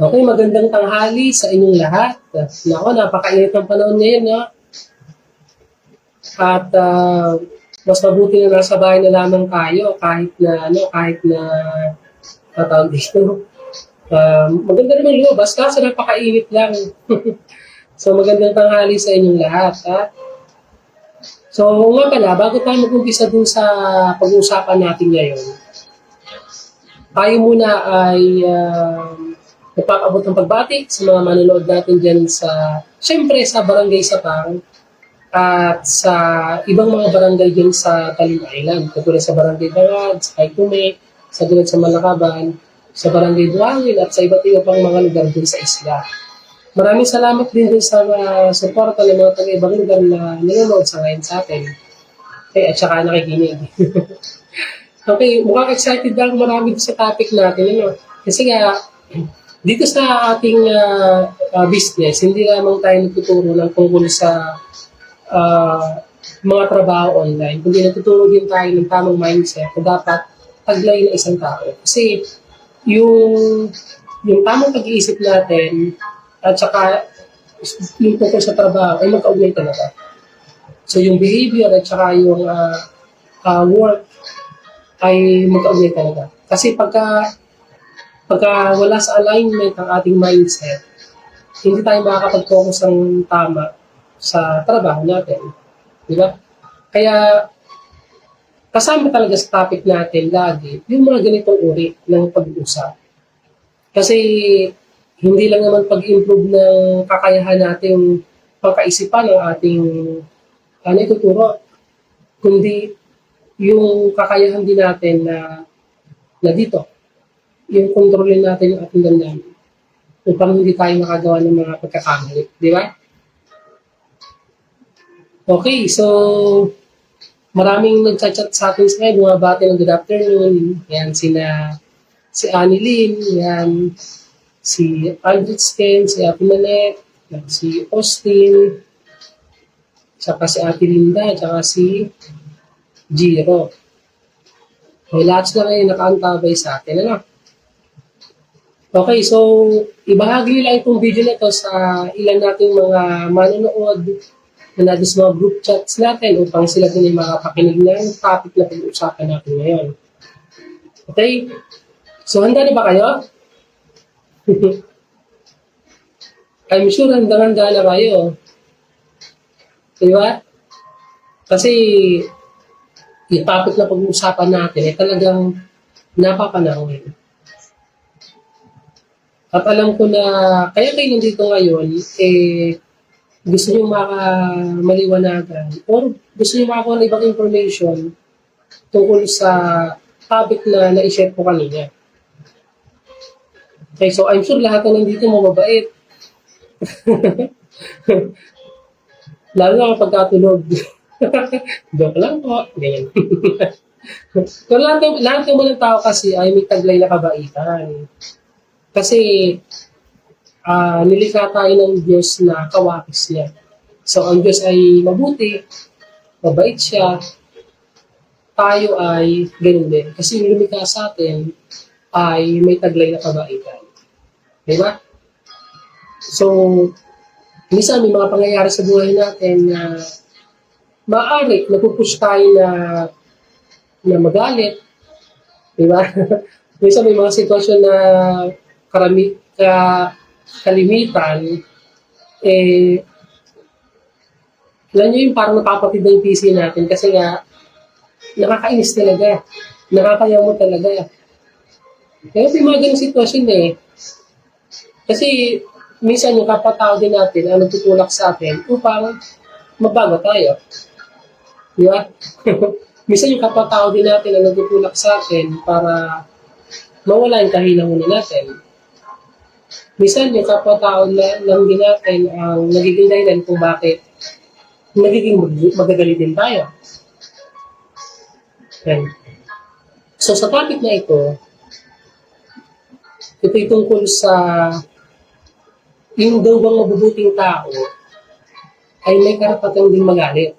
Okay, magandang tanghali sa inyong lahat. Nako, napakainit ng panahon ngayon, no? At mas mabuti na nasa bahay na lamang tayo kahit na tawag dito. Maganda naman lumabas kaso napakainit lang. So magandang tanghali sa inyong lahat, ha? So nga pala, bago tayo mag-umpisa dun sa pag-uusapan natin ngayon, tayo muna ay nagpapabot ng pagbati sa mga manonood natin dyan syempre sa Barangay Sapang at sa ibang mga barangay dyan sa Talim Island. Katulad sa Barangay Bangad, sa Kaitume, sa Dulad sa Malakaban, sa Barangay Buhangin at sa iba't iba pang mga lugar dun sa isla. Maraming salamat din dun sa suporta ng mga taga-ibang lugar na nanonood sa ngayon sa atin. At saka nakikinig. Okay, mukhang excited lang marami sa topic natin. Ano? Kasi nga, dito sa ating business, hindi lamang tayo nagtuturo ng tungkol sa mga trabaho online, kundi nagtuturo din tayo ng tamang mindset na dapat taglay ng isang tao. Kasi yung tamang pag-iisip natin at saka yung tungkol sa trabaho ay magkaugnay talaga. So yung behavior at saka yung work ay magkaugnay talaga. Kasi pagka wala sa alignment ang ating mindset, hindi tayo makakapag-focus ng tama sa trabaho natin. Di ba? Kaya, kasama talaga sa topic natin lagi, yung mga ganitong uri ng pag-uusap. Kasi, hindi lang naman pag-improve ng kakayahan natin pagkaisipan ng ating ituturo, kundi yung kakayahan din natin na dito, yung kontrolin natin yung ating damdamin upang hindi tayo makagawa ng mga pagkakamali. Di ba? Okay, so maraming nagchat-chat sa atin sa ngayon, bumabati ng good afternoon. Yan, si Annie Lynn, yan, si Aldrich Ken, si Ate Manette, si Austin, saka si Ate Linda, saka si Jiro. Okay, lahat sila ngayon nakaantabay sa atin, ano? Okay, so ibahagi lang itong video na ito sa ilan nating mga manonood na nandun sa mga group chats natin upang sila din ay makapakinig ng topic na pag-uusapan natin ngayon. Okay? So, handa na ba kayo? I'm sure handa-handa na kayo. Diba? Kasi yung topic na pag-uusapan natin ay talagang napapanahon. At alam ko na kaya kayo nandito ngayon, gusto nyo maliwanagan or gusto nyo makakuha ng ibang information tungkol sa topic na na-share ko kanina. Okay, so I'm sure lahat na nandito mababait. Lalo na kapag katulog. Joke lang po. Ganyan. Pero lahat ng mga tao kasi ay may taglay na kabaitan. Kasi nilikha tayo ng Diyos na kawakis niya. So, ang Diyos ay mabuti, mabait siya, tayo ay ganun din. Kasi yung lumikha sa atin ay may taglay na kabaitan. Diba? So, minsan may mga pangyayari sa buhay natin na maaari, napupush tayo na magalit. Diba? Minsan may mga sitwasyon na kalimitan, alam nyo yung parang napapatid na yung PC natin kasi nga, nakakainis talaga. Nakakayaw mo talaga. Kaya may mga ganong sitwasyon Kasi, minsan yung kapatao din natin ang nagtutulak sa atin upang magbago tayo. Di ba? Minsan yung kapatao din natin ang nagtutulak sa atin para mawala yung kahinahunan natin. Minsan yung kapatao lang din natin ang nagiging dahilan kung bakit nagiging magagalit din tayo. Okay. So sa topic na ito'y tungkol sa yung daw bang mabubuting tao ay may karapatang din magalit.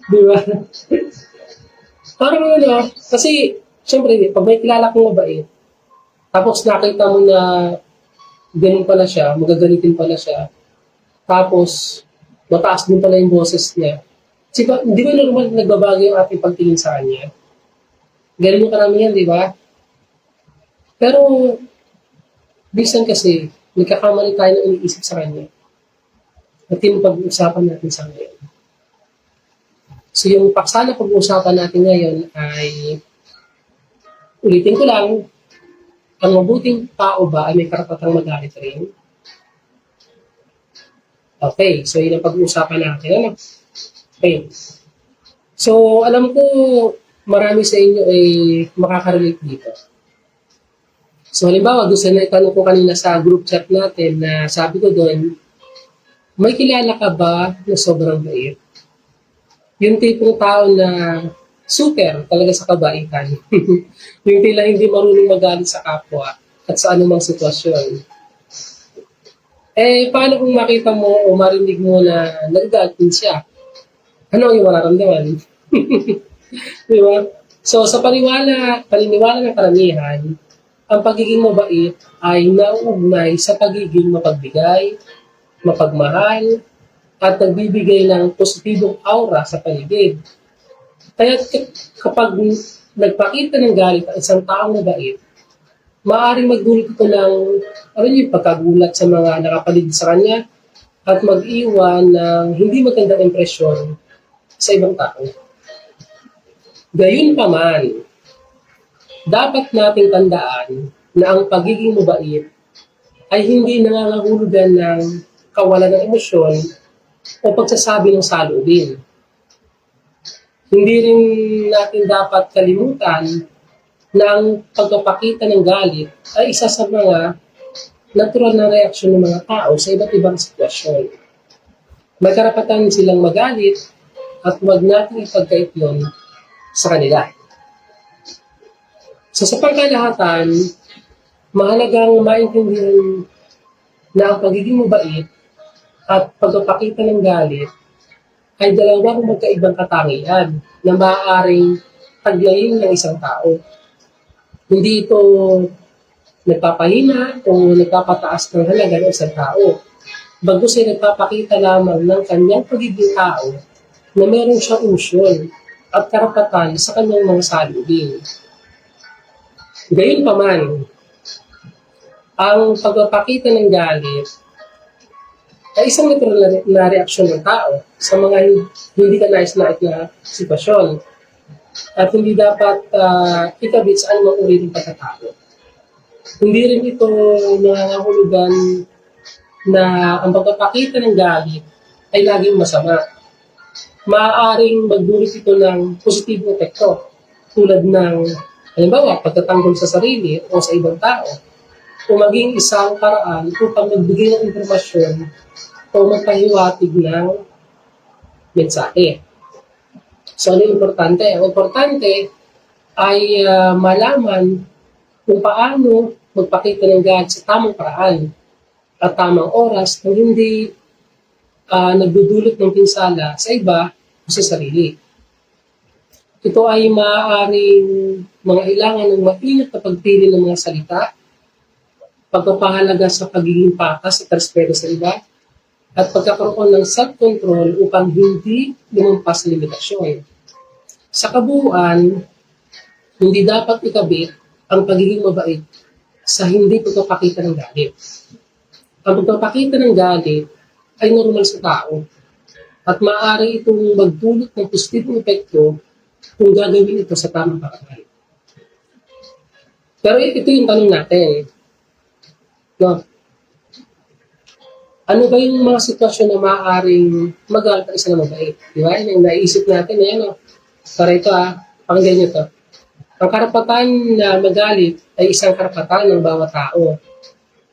Di ba? Parang kasi, syempre, pag may kilala kong mabait, Tapos nakita mo na ganun pala siya, magagalitin pala siya. Tapos, mataas din pala yung boses niya. Kasi di ba normal na nagbabago yung ating pagtingin sa kanya? Ganun yung karamihan, di ba? Pero, bisan kasi, nagkakamali tayo ng iniisip sa kanya. At yung pag-uusapan natin sa ngayon. So, yung paksa na pag-uusapan natin ngayon ay, ulitin ko lang, ang mabuting tao ba ay may karapatang magalit rin? Okay, so yun ang pag-uusapan natin. Ano? Okay. So, alam ko, marami sa inyo ay makaka-relate dito. So, halimbawa, doon sa naitanong ko kanina sa group chat natin na sabi ko doon, may kilala ka ba na sobrang bait? Yung tipong tao na super talaga sa kabaitan. Yung tila hindi marunong magalit sa kapwa at sa anumang sitwasyon. Eh, paano kung makita mo o marinig mo na nagagalit din siya? Ano ang iyong mararamdaman? Di ba? So, sa paniniwala ng karamihan, ang pagiging mabait ay nauugnay sa pagiging mapagbigay, mapagmahal, at nagbibigay ng positibong aura sa paligid. Kaya kapag nagpakita ng galit ang isang taong mabait, maaaring magdulot ito ng yung pagkagulat sa mga nakapaligid sa kanya at mag-iwan ng hindi magandang impresyon sa ibang tao. Gayunpaman, dapat nating tandaan na ang pagiging mabait ay hindi nangangahulugan ng kawalan ng emosyon o pagsasabi ng saloobin. Hindi rin natin dapat kalimutan na ang pagpapakita ng galit ay isa sa mga natural na reaksyon ng mga tao sa iba't ibang sitwasyon. May karapatan silang magalit at huwag natin ipagkait yun sa kanila. So sa pangkalahatan, mahalagang maintindihan na ang pagiging mabait at pagpapakita ng galit ay dalawang magkaibang katangian na maaaring taglayin ng isang tao. Hindi ito nagpapahina o nagpapataas ng halaga ng isang tao. Bagkus ay nagpapakita lamang ng kanyang pagiging tao na meron siyang umusyon at karapatan sa kanyang mga salubin. Gayunpaman, ang pagpapakita ng galit ay isang natural na reaksyon ng tao sa mga hindi kanais-nais na sitwasyon at hindi dapat ikabit sa anumang uri ng pagkatao. Hindi rin ito nangangahulugan na ang pagpapakita ng galit ay laging masama. Maaaring magdulot ito ng positibong epekto tulad ng halimbawa pagtatanggol sa sarili o sa ibang tao o maging isang paraan upang magbigay ng impormasyon o magpahiwatig ng mensahe. So, ano yung importante? Ang importante ay malaman kung paano magpakita ng galit sa tamang paraan at tamang oras na hindi nagdudulot ng pinsala sa iba o sa sarili. Ito ay maaaring mga ilangan ng maingat na pagpili ng mga salita, pagpapahalaga sa pagiging patas at respeto sa iba, at pagkakaroon ng self-control upang hindi lumampas sa limitasyon. Sa kabuuan, hindi dapat ikabit ang pagiging mabait sa hindi pagpapakita ng galit. Ang pagpapakita ng galit ay normal sa tao at maaari itong magdulot ng positibong epekto kung gagawin ito sa tamang paraan. Pero ito yung tanong natin. No? Ano ba yung mga sitwasyon na maaaring magalit ang isang mabait? Di ba? Yung naisip natin, no? Para ito pakinggan nyo to. Ang karapatan na magalit ay isang karapatan ng bawat tao.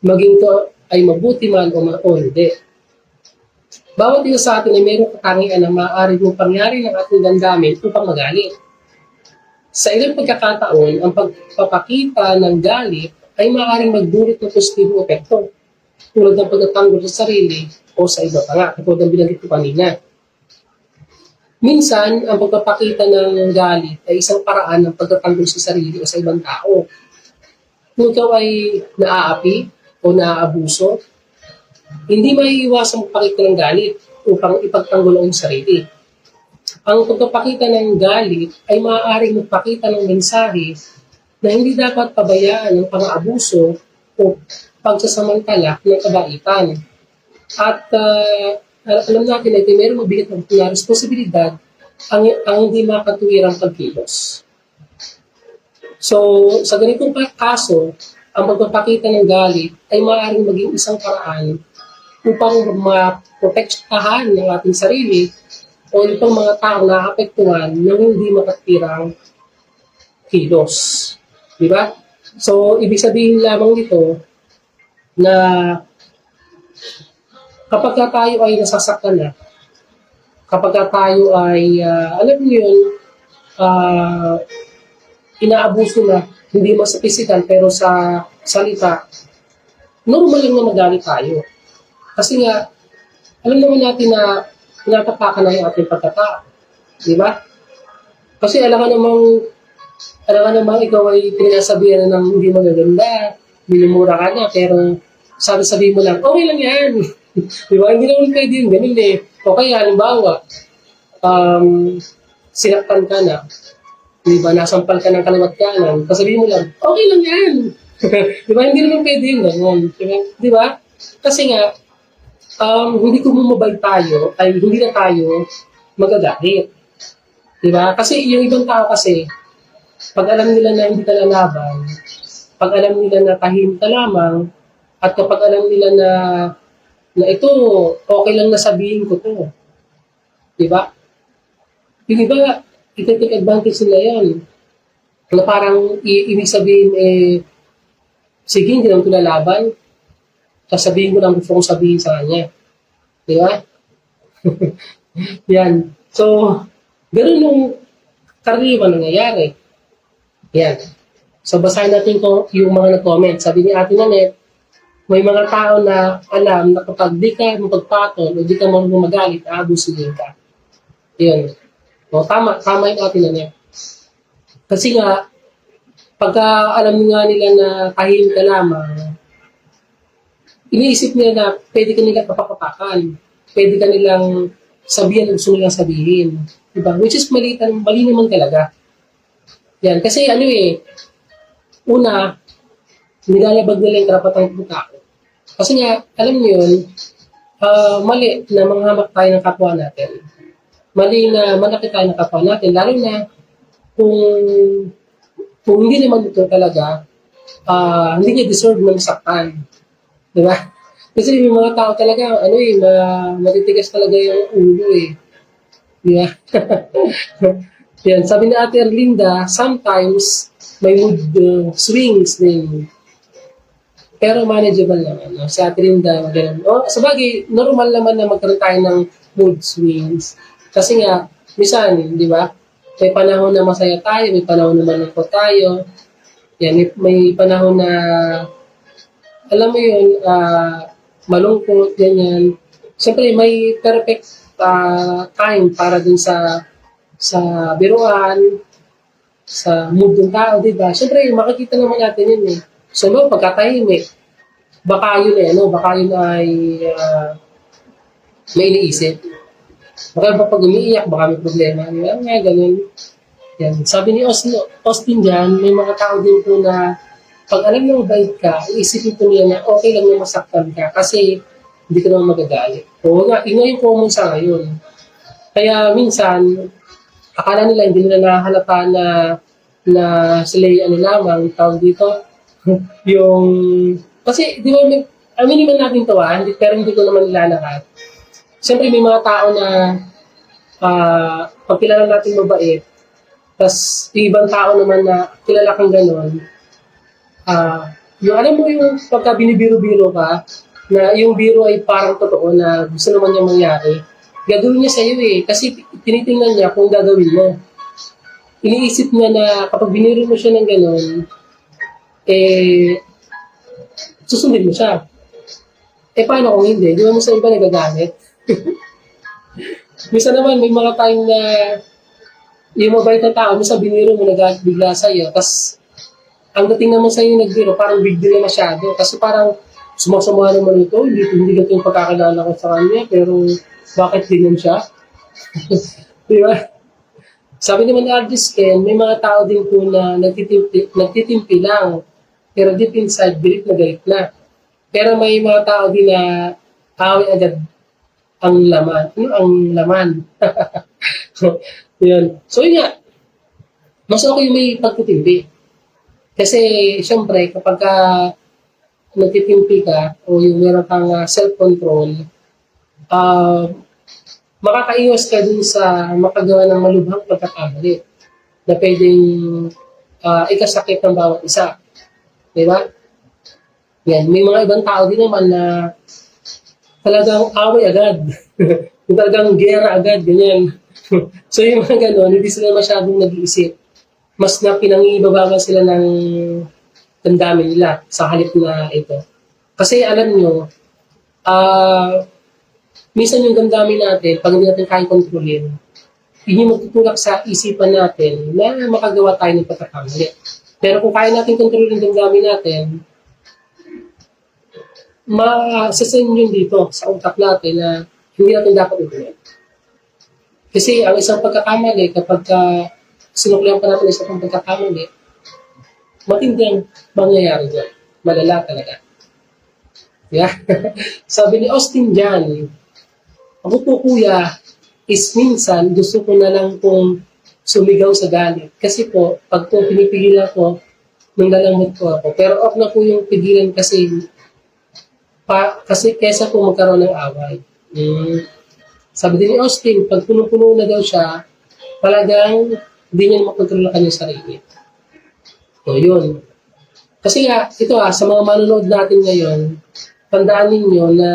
Maging to ay mabuti man o hindi. Bawat isa sa atin ay mayroong katangian na maaari mong pangyari ng ating damdamin upang magalit. Sa ilang pagkakataon, ang pagpapakita ng galit ay maaaring magdulot ng positibong epekto tulad ng pagtatanggol sa sarili o sa iba pa nga, katulad ng binanggit ko kanina. Minsan, ang pagpapakita ng galit ay isang paraan ng pagtatanggol sa sarili o sa ibang tao. kung ikaw ay naaapi o naaabuso, hindi maiiwasang magpakita ng galit upang ipagtanggol ang iyong sarili. Ang pagpapakita ng galit ay maaaring magpakita ng mensahe na hindi dapat pabayaan ng pang-aabuso o pagsasamantala ng kabaitan. At alam natin na ito mayroong mabigat na responsibilidad ang hindi makatuwirang pagkilos. So, sa ganitong kaso, ang pagpapakita ng galit ay maaaring maging isang paraan upang maprotektahan ng ating sarili o itong mga tao na apektuhan ng hindi makatwirang kilos. Di ba? So, ibig sabihin lamang nito na kapag tayo ay nasasaktan na, kapag tayo ay, alam niyo yun, inaabuso na, hindi mo sa physical pero sa salita, normal lang na magalit tayo. Kasi nga, alam naman natin na pinatapakan na yung ating pagkatao. Di ba? Kasi alam ka namang ikaw ay pinasabihan ng hindi magaganda, minumura ka na, pero sabi mo lang, okay lang yan. Di ba? Hindi naman pwede yun, ganun eh. O kaya, halimbawa, sinaktan ka na, di ba, nasampal ka ng kaliwat kanan, sabihin mo lang, okay lang yan. Di ba? Hindi naman pwede yun, ganun. Di ba? Kasi nga, hindi kumumabay tayo, ay hindi na tayo magagalit. Di ba? Kasi yung ibang tao kasi, pag alam nila na hindi ka lalaban, pag alam nila na tahimik ka lamang, at kapag alam nila na ito, okay lang na sabihin ko to. Di ba? Yung iba, iti-take advantage nila yan. Na parang ibig sabihin, sige, hindi lang ito lalaban. Sasabihin ko lang gusto kong sabihin sa kanya. Di ba? Yan. So, ganoon yung karaniwan nangyayari. Yan. So, basahin natin yung mga nag-comment. Sabi ni Ate Nanette, may mga tao na alam na kapag di ka mapagpatol o di ka marunong magalit, aabusuhin ka. Yun. O, tama yung Ate Nanette. Kasi nga, pagka alam nga nila na tahimik ka lamang, iniisip nila na pwede ka nilang kapapatakan. Pwede ka nilang sabihan ang gusto nilang sabihin. Diba? Which is mali naman talaga. Yan. Kasi una, nilalabag nila yung karapatang ng tao. Kasi nga, alam niyo yun, mali na manghamak tayo ng kapwa natin. Mali na manakit tayo ng kapwa natin. Lalo na kung hindi naman ito talaga, hindi niya deserve na masaktan. Di ba? Kasi may mga tao talaga, matitigas talaga yung ulo eh. Di ba? Yan, sabi ni Ate Erlinda, sometimes may mood swings din. Pero manageable naman. No? Si Ate Erlinda, ganun. Sabagay, normal naman na magkaroon tayo ng mood swings. Kasi nga, minsan, di ba? May panahon na masaya tayo, may panahon na malungkot tayo. Yan, may panahon na alam mo yun, malungkot, ganyan. Siyempre, may perfect time para dun sa biruan, sa mood ng tao, di ba? Siyempre, makikita naman natin yun eh. So, pagkatahimik, baka yun ay may iniisip. Baka pag umiiyak, baka may problema. Ganun. Yan. Sabi ni Austin dyan, may mga tao din po na pag alam mo mabait ka, iisipin po niya na okay lang na masaktan ka kasi hindi ka naman magagalit. O nga, yun yung common sa ngayon. Kaya minsan, akala nila hindi nila nahalata na sila lamang, tawag dito, yung, kasi di ba, aminin naman natin ito pero hindi ko naman nilalahat. Siyempre may mga tao na pag kilala natin mabait, tapos ibang tao naman na kilala kang gano'n, yung alam mo yung pagka binibiro-biro ka, na yung biro ay parang totoo na gusto naman niya mangyari, gagawin niya sa'yo eh. Kasi tinitingnan niya kung gagawin mo. Iniisip niya na kapag biniro mo siya ng gano'n, susundin mo siya. Paano kung hindi? Di ba mo sa iba nagagalit? Minsan naman, may mga time na yung mabait na tao, minsan biniro mo nagagalit bigla sa'yo, tapos ang dating naman sa'yo nagbiro, parang big deal na masyado. Kasi parang sumasama naman ito, hindi ganito yung pagkakilala ko sa kanya, pero bakit ganyan siya? Di ba? Sabi naman ni Aldous Ken, may mga tao din po na nagtitimpi lang, pero deep inside, bilit na galit na. Pero may mga tao din na away agad ang laman. Ano ang laman? Yun. So yun nga, mas okay may pagtitimpi. Kasi, syempre, kapag nagtitimpi ka o yung meron kang self-control, uh, makakaiwas ka dun sa makagawa ng malubhang pagkakamali na pwedeng ikasakit ng bawat isa. Di ba? Yan. May mga ibang tao din naman na talagang away agad. Yung talagang gera agad, ganyan. So yung mga gano'n, hindi sila masyadong nag-iisip. Mas na pinangibabaga sila ng damdamin nila sa halip na ito. Kasi alam nyo, minsan yung damdamin natin, pag hindi natin kaya kontrolin, yun yung magtutulak sa isipan natin na makagawa tayo ng pagkakamali. Pero kung kaya natin kontrolin yung damdamin natin, masasend yun dito sa utak natin na hindi natin dapat ituloy. Kasi ang isang pagkakamali, kapag sinuklihan pa natin isang pagkakamali, matindi ang mangyayari dyan. Malala talaga. Yeah? Sabi ni Austin Jan, ako po kuya, is minsan gusto ko na lang pong sumigaw sa galit. Kasi po, pag po pinipigilan ko, nang lalamot po ako. Pero off na po yung pigilan kasi kesa po magkaroon ng away. Sabi din ni Austin, pag puno-puno na daw siya, talagang hindi niya makontrol ang kanyang sarili. So, yun. Kasi nga, ito sa mga manonood natin ngayon, tandaan ninyo na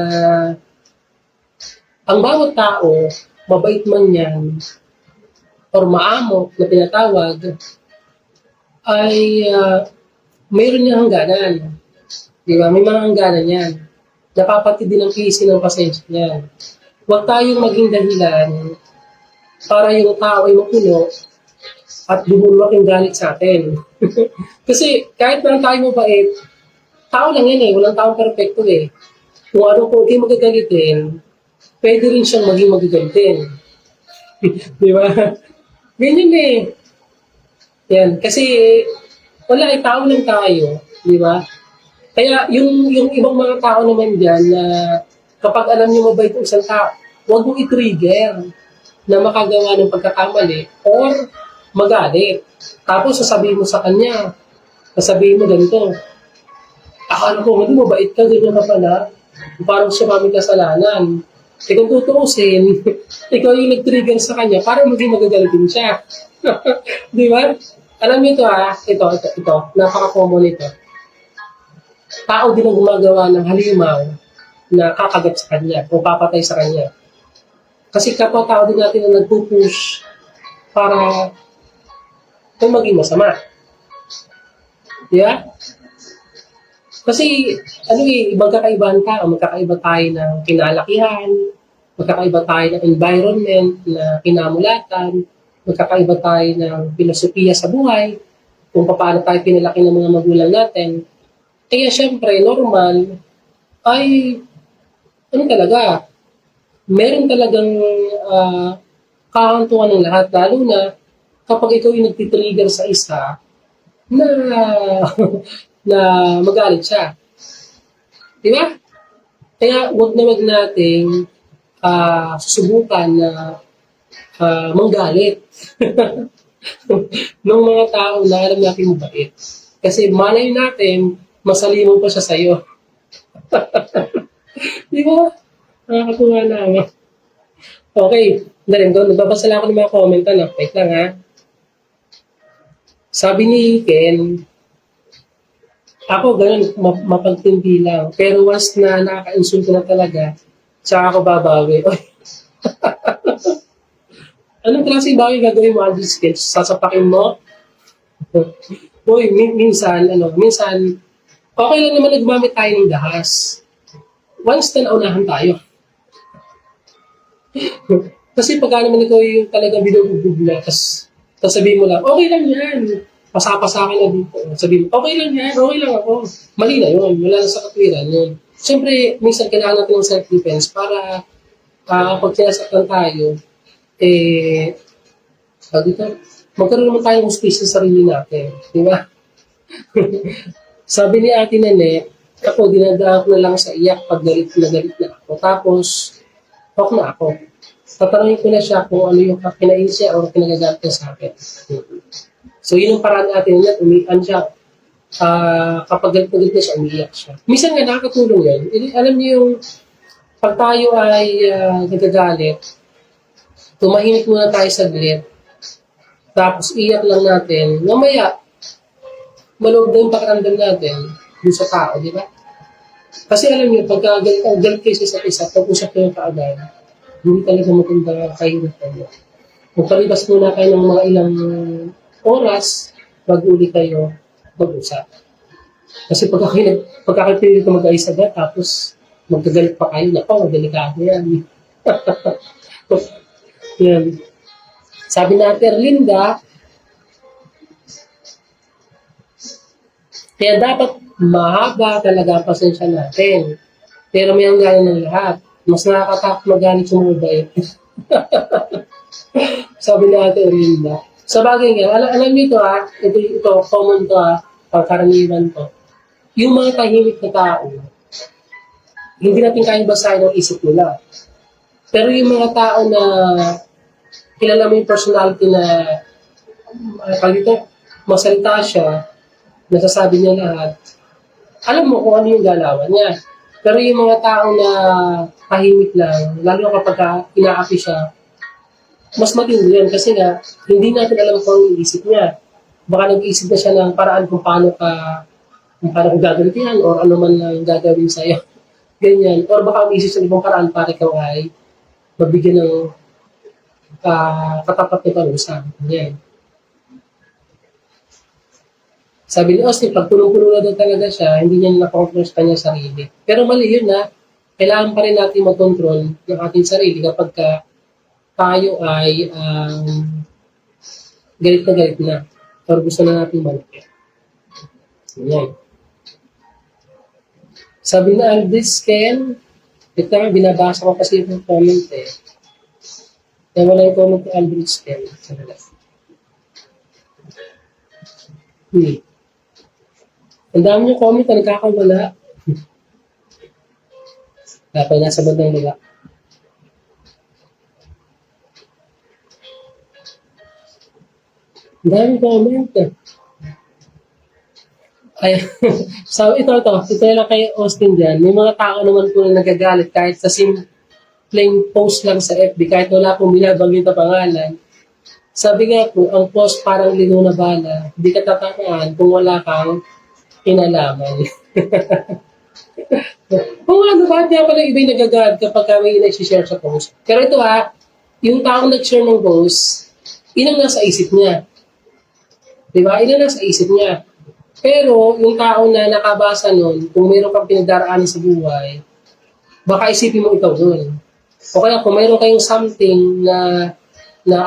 ang bawat tao, mabait man yan, or maamok na pinatawag, ay mayroon niyang hangganan. Di ba? May mga hangganan yan. Napapatid din ang pisi ng pasensya niyan. Huwag tayong maging dahilan para yung tao ay mapuno at bumulwak yung galit sa atin. Kasi kahit na tayo mabait, tao lang yan walang taong perfecto Kung ano kung hindi magagalitin, pwede rin siyang maging magagalitin. Di ba? Ganyan Yan. Kasi wala tao lang tayo. Di ba? Kaya yung ibang mga tao naman dyan na kapag alam niyo mabait ang isang tao, huwag mong i-trigger na makagawa ng pagkakamali or magalit. Tapos sasabihin mo sa kanya, sasabihin mo ganito, akala ko hindi mabait ka, ganyan ka pala, parang sumami kasalanan. Kung tutuusin, ikaw yung nag-trigger sa kanya para maging magagalitin siya. Di ba? Alam niyo ito, ito, napaka-common ito. Tao din ang gumagawa ng halimaw na kakagat sa kanya o papatay sa kanya. Kasi kapwa tao din natin na nagpupush para kung maging masama. Yeah? Kasi, magkakaibahan tao, magkakaiba tayo ng kinalakihan, magkakaiba tayo ng environment na kinamulatan, magkakaiba tayo ng filosofiya sa buhay, kung paano tayo pinalaki ng mga magulang natin. Kaya syempre, normal, ay, meron talagang kahantungan ng lahat, lalo na kapag ikaw yung nagtitrigger sa isa na na magalit siya. Di ba? Kaya wag nating susubukan na manggalit ng mga tao na alam natin mabait. Kasi malay natin, masalimuot pa siya sa'yo. Di ba? Nakakatuwa na. Okay. Nagbabasa lang ako ng mga comment. Wait lang Sabi ni Ken, ako ganun, mapagtindi lang. Pero once na nakaka-insulto na talaga, tsaka ako babawi. Anong klaseng bawi gagawin mo, Aldous Ken? Sasapakin mo? Uy, minsan, okay lang naman na gumamit tayo ng dahas. Once na naunahan tayo. Kasi pagka naman ikaw yung talagang binububugla, tapos sabihin mo lang, okay lang yan. pasapa sa akin na dito. Sabihin, okay lang yan, okay lang ako. Mali na yun, wala na sa katwiran yun. Siyempre, minsan kailangan natin ng self-defense para pag sinasaktan tayo, dito, magkaroon naman tayong hustisya sa sarili natin. Di ba? Sabi ni Ate Nene, ako, dinadaan ko na lang sa iyak pag galit na ako. Tapos, talk na ako. Tatanungin ko na siya kung ano yung kinain siya o kinagagamit niya sa akin. So, yun yung paraan natin niya, umiiyak siya. Kapag galit na siya, umiiyak siya. Minsan nga, nakakatulong yan. Alam niyo yung, pag tayo ay nagagalit, tumahimik muna tayo saglit, tapos iyak lang natin, mamaya, maloob na yung pakiramdam natin dun sa tao, di ba? Kasi alam niyo, pagka galit kayo sa isa't isa, pag-usap kayo kaagad, hindi talaga maganda kayo na tayo. Magpalibas muna kayo ng mga ilang oras, mag-uli kayo, mag-usap. Kasi pagka kayo pinili ko mag-ayos agad, tapos magkagalit pa kayo, nako, delikado yan. Yan. Sabi na Ate Erlinda, kaya dapat mahaba talaga ang pasensya natin. Pero may hangganan ng lahat. Mas nakakatakot magalit sa mga bayan. Sabi na Ate Erlinda. Sa bagay nga, alam niyo ito, common to pagkaraniwan to. Yung mga tahimik na tao, hindi natin kayang basahin ang isip nila. Pero yung mga tao na kilala mo yung personality na masalita siya, nasasabi niya lahat, alam mo kung ano yung galawan niya. Pero yung mga tao na tahimik lang, lalo kapag inaapi siya, mas matindi yan kasi nga, hindi natin alam kung ano yung isip niya. Baka nag-iisip na siya ng paraan kung paano ko gagawin o ano man lang gagawin sa'yo. Ganyan. Or baka mag-iisip sa ibang paraan para ikaw ay mabigyan ng katapat na parusa. Ganyan. Sabi ni Austin, pag punong-puno na daw talaga siya, hindi niya nakontrol sa kanyang sarili. Pero mali yun kailangan pa rin natin mag-control ng ating sarili kapag tayo ay galit na. Pero gusto na natin malaki. Yan. Sabi na Aldis Ken, ito nga, binabasa ko kasi yung comment Kaya wala yung comment ni Aldis Ken. Ang dami yung comment na nagkakawala. Dapat nasa bandang wala. Ang dami comment Ay, so ito lang kay Austin dyan. May mga tao naman po na nagagalit kahit sa simpleng post lang sa FB, kahit wala pong binabanggit na pangalan. Sabi nga po, ang post parang lino na bala, hindi ka tatamaan kung wala kang kinalaman. Kung ano, bakit nga pala iba yung nagagalit kapag may nag-share sa post. Pero ito yung taong nag-share ng post, inang nasa isip niya. Diba? Inang nasa isip niya. Pero yung tao na nakabasa nun, kung mayroon kang pinagdaraanan sa buhay, baka isipin mo ikaw dun. O kaya kung mayroon kayong something na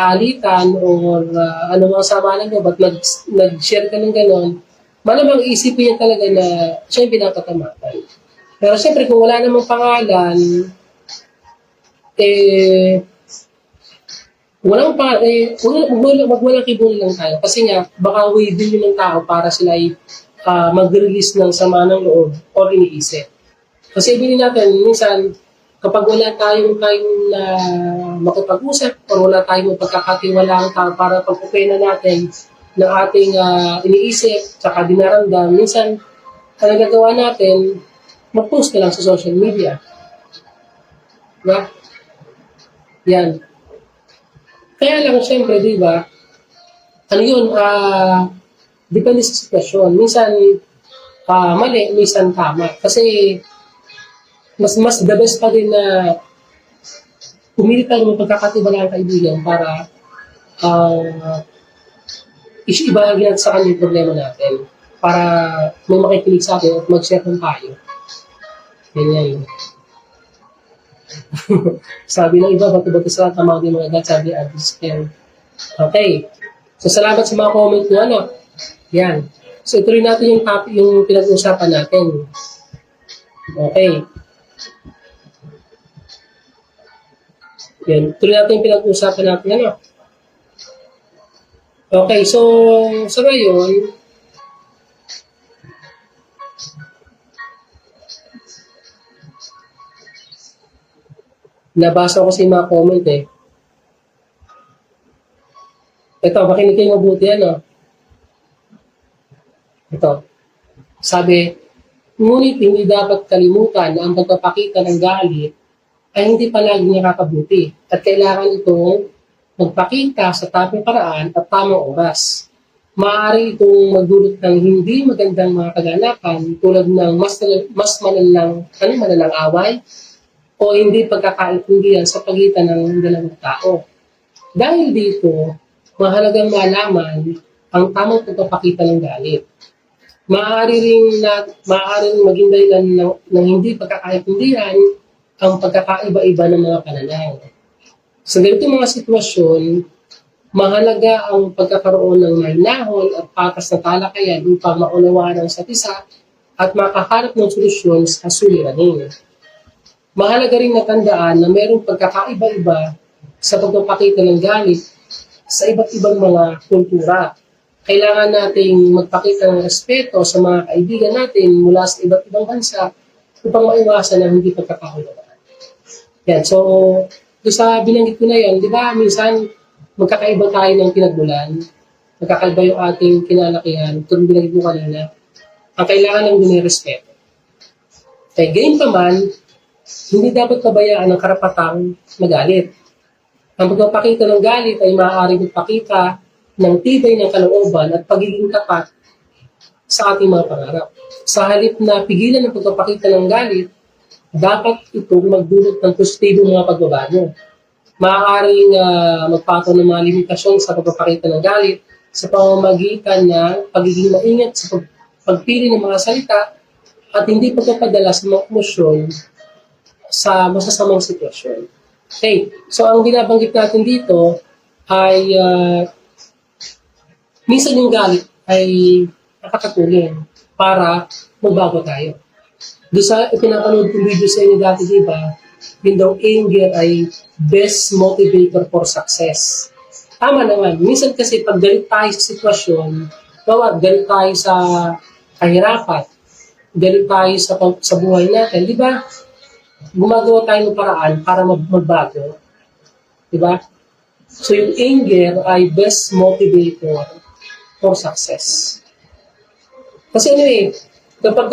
alitan o ano mga samalan nyo, ba't nag-share ka ng gano'n, malamang isipin niya talaga na siya yung pinakatamatan. Pero siyempre kung wala namang pangalan, magwalang kibuli lang tayo. Kasi nga, baka waving yun ng tao para sila ay mag-release ng sama ng loob o iniisip. Kasi ibigin natin, minsan, kapag wala tayong na makipag-usap o wala tayong pagkakatiwalaan para pagpupena natin ng ating iniisip tsaka dinaramdam, minsan, ang nagagawa natin, mag-post ka lang sa social media. Diba? Yan. Kaya lang, siyempre, di ba, ano yun, depende sa sitwasyon. Minsan, mali, minsan tama. Kasi, mas the best pa din na pumili tayo ng pagkakatiwalaan kaibigan para ibahagi natin sa kanya yung problema natin. Para may makikinig sa atin at mag-share ng tayo. Ganyan. Sabi ng iba, bato-bato sa tamang din mga agad, sabi Aldis Ken. Okay. So, salamat sa mga comment nyo, Yan. So, ituloy natin yung topic, yung pinag-uusapan natin. Okay. Yan. Ituloy natin yung pinag-uusapan natin. Ano? Okay. So, sa ngayon, nabasa ko kasi yung mga comment eh. Ito, makinig kayo mabuti. Ano? Ito. Sabi, ngunit hindi dapat kalimutan na ang pagpapakita ng galit ay hindi palaging nakakabuti at kailangan itong magpakita sa tamang paraan at tamang oras. Maaari itong magdulot ng hindi magandang mga kaganapan tulad ng malalang away o hindi pagkakaintindihan sa pagitan ng dalawang tao. Dahil dito, mahalagang malaman ang tamang pagpapakita ng galit. Maaari ring maging dahilan ng hindi pagkakaintindihan ang pagkakaiba-iba ng mga pananaw. Sa ganitong mga sitwasyon, mahalaga ang pagkakaroon ng mahinahon at patas na talakayan upang maunawaan ang isa't isa at makaharap ng solusyon sa suliranin. Mahalaga rin natandaan na mayroong pagkakaiba-iba sa pagpapakita ng galit sa iba't ibang mga kultura. Kailangan nating magpakita ng respeto sa mga kaibigan natin mula sa iba't ibang bansa upang maiwasan ang hindi pagkakaunawaan. Yan, so, doon sa binanggit ko na yan, di ba, minsan magkakaiba tayo ng pinagmulan, magkakaiba yung ating kinalakihan, ito yung binanggit mo kanina, ang kailangan lang din ay respeto. Kaya gayon pa man, hindi dapat pabayaan ang karapatang magalit. Ang pagpapakita ng galit ay maaaring magpakita ng tibay ng kalooban at pagiging tapat sa ating mga pangarap. Sa halip na pigilan ang pagpapakita ng galit, dapat itong magdulot ng positibong mga pagbabago. Maaaring magpatong ng mga limitasyon sa pagpapakita ng galit sa pamamagitan ng pagiging maingat sa pagpili ng mga salita at hindi pagpapadala sa mga emosyon sa masasamang sitwasyon. Okay, so ang binabanggit natin dito ay minsan yung galit ay nakakatulong para magbago tayo. Doon sa pinapanood kong video sa inyo dati, diba, yun daw anger ay best motivator for success. Tama naman. Minsan kasi pag galit tayo sa sitwasyon, galit tayo sa kahirapan, galit tayo sa buhay natin, di ba? Gumagawa tayo ng paraan para magbago. Di ba? So yung anger ay best motivator for success. Kasi kapag,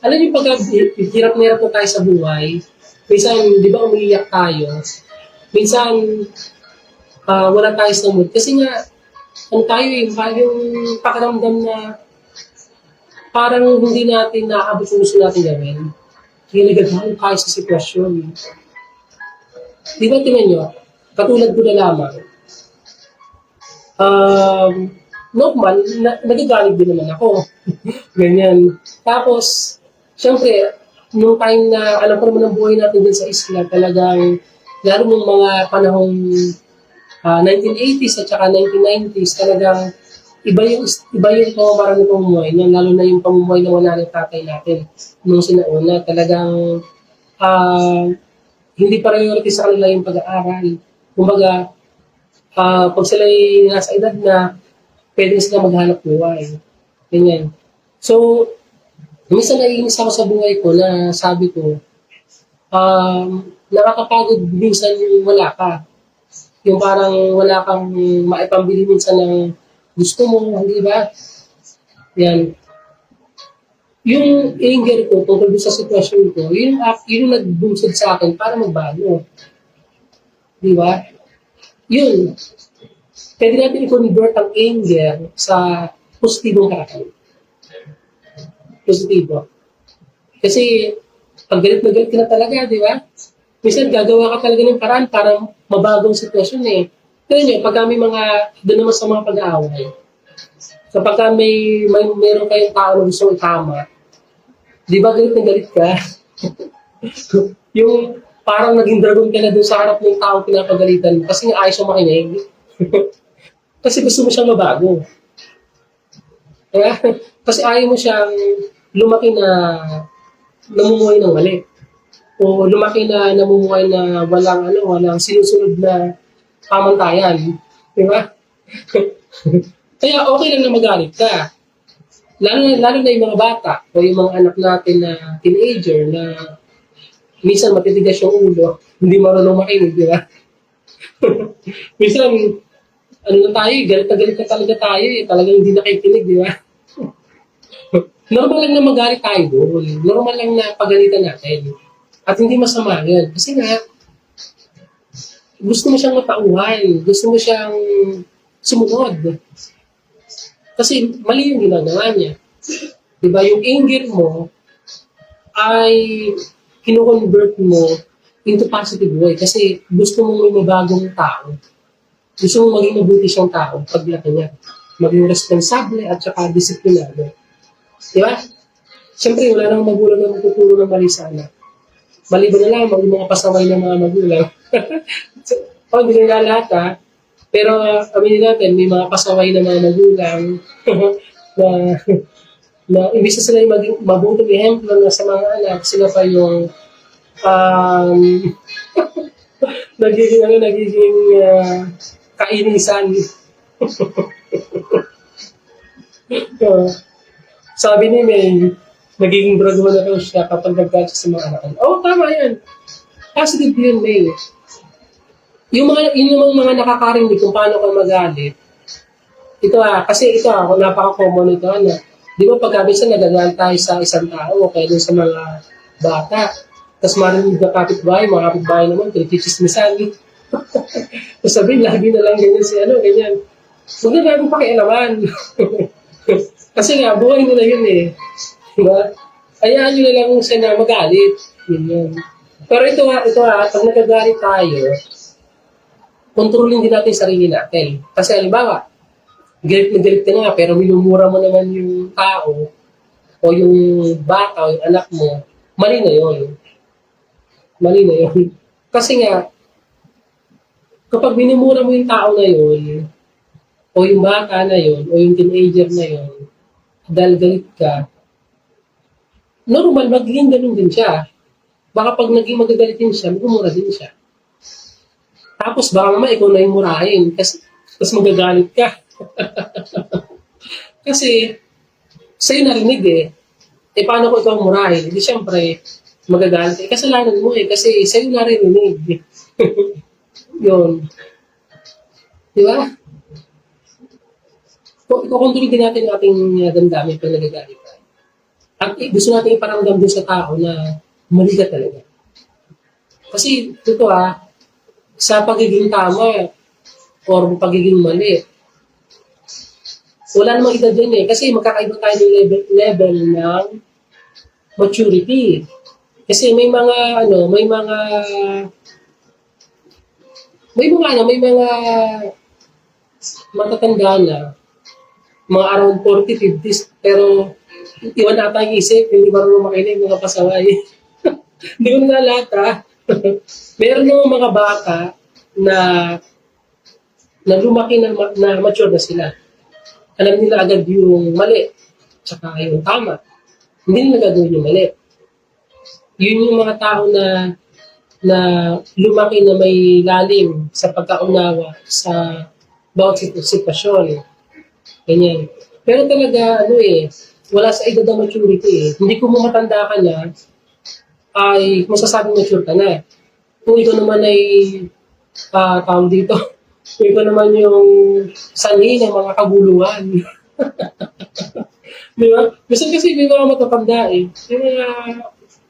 alam niyo pag hirap na tayo sa buhay, minsan, di ba umiiyak tayo, minsan, wala tayo sa mood. Kasi nga, yung pakiramdam na parang hindi natin nakaabot yung gusto natin gawin. Hinagagawin tayo sa sitwasyon. Di ba tingnan nyo, katulad ko na lamang, normal, nagagalit din naman ako. Ganyan. Tapos, syempre, nung time na alam ko naman ang buhay natin din sa isla, talagang, lalo nung mga panahong 1980s at saka 1990s, talagang iba yung pamamaraan ng pamumuhay, lalo na yung pamumuhay na wala ng tatay natin nung sinauna. Talagang hindi priority sa kanila yung pag-aaral. Kumbaga, pag sila'y nasa edad na, pwede sila maghanap buhay. Ganyan. So, minsan naiinis ako sa buhay ko na sabi ko, nakakapagod minsan yung wala ka. Yung parang wala kang maipambili minsan ng gusto mo, di ba? Yan. Yung anger ko tungkol sa sitwasyon ko, yun yung nagbunsod sa akin para magbago. Di ba? Yun. Pwede natin i-convert ang anger sa positibong karakter. Positibo. Kasi, pag galit na galit ka na talaga, di ba? Minsan, gagawa ka talaga ng paraan para mabagong sitwasyon eh. Pero nyo, pag may doon naman sa mga pag-aaway, kapag meron kayong tao na gusto itama, di ba galit na galit ka? Yung parang naging dragon ka na doon sa harap ng tao pinapagalitan mo kasi nga ayos mo makinig. Kasi gusto mo siyang mabago. Kaya, kasi ayaw mo siyang lumaki na namumuhay ng mali. O lumaki na namumuhay na walang sinusunod na pamantayan. Di ba? Kaya okay lang na magalit ka. Lalo na yung mga bata o yung mga anak natin na teenager na minsan matitigas yung ulo, hindi marunong makinig, di ba? Minsan, ano na tayo, galit na talaga tayo eh. Talagang hindi nakikinig, di ba? Normal lang na magalit tayo doon. Normal lang na pagalitan natin. At hindi masama yun. Kasi nga, gusto mo siyang matauhan. Gusto mo siyang sumunod. Kasi mali yung ginagawa niya. Diba? Yung anger mo ay kino-convert mo into positive way. Kasi gusto mong may mabagong tao. Gusto mong maging mabuti siyang tao paglaki niya. Maging responsable at saka disiplinado. Diba? Siyempre, wala nang magulang na magtuturo ng mali sa anak. Maliban na lang yung mga pasaway ng mga magulang. Hindi na lahat ha. Pero aminin natin, may mga pasaway ng mga magulang na, na imbis na sila yung maging mabuting ehemplo na sa mga anak, sila pa yung um, nagiging kainisan. uh, Sabi ni May, nagiging dragon na raw siya kapag nagkatsa sa mga anak. Oo, tama yan. Positive yun, May. Yung mga nakakarinig kung paano ka magalit, kasi kung napaka-common ito, di ba pag minsan nagagalit tayo sa isang tao o kaya dun sa mga bata, tapos marinig na mga kapitbahay naman, pinagchichismisan. Tapos sabihin, lagi na lang ganyan ganyan. Huwag na namin pakialaman. Kasi nga, buhay nila yun eh. Diba? Hayaan nyo na lang siya na magalit. Yun. Pero ito pag nagagalit tayo, kontrolin din natin yung sarili natin. Kasi halimbawa, galit na galit ka nga, pero minumura mo naman yung tao, o yung bata, o yung anak mo, mali na yun. Mali na yun. Kasi nga, kapag minumura mo yung tao na yun, o yung bata na yun, o yung teenager na yun, dahil galit ka, normal, magiging ganun din siya. Baka pag naging magagalit din siya, magmumura din siya. Tapos baka naman ikaw na yung murahin, kasi magagalit ka. Kasi, sa'yo narinig eh. Paano ko ikaw murahin? Hindi siyempre, magagalit. Kasalanan mo kasi sa'yo narinig. Yun. Di ba? Ikukontrol din natin ang ating damdamin pag nagagalit tayo. At gusto natin iparamdam din sa tao na mali ka talaga. Kasi, sa pagiging tama or pagiging mali, wala namang edad dyan eh. Kasi magkakaiba tayo ng level ng maturity. Kasi may mga matatanda na, mga around 40, 50s, pero iwan ata yung isip, hindi marunong makinig, mga pasaway. Hindi ko na lahat Meron yung mga bata na lumaki na mature na sila. Alam nila agad yung mali, tsaka yung tama. Hindi nila gagawin yung mali. Yun yung mga tao na lumaki na may lalim sa pagkaunawa sa bawat sitwasyon. Ganyan. Pero talaga, wala sa edad ng maturity eh. Hindi ko matanda ka na, ay masasabing mature ka na. Kung ikaw naman ay tawag dito, kung ikaw naman yung sanhi ng mga kabuluhan. Di ba? Gusto kasi may mga matatanda eh. Yung mga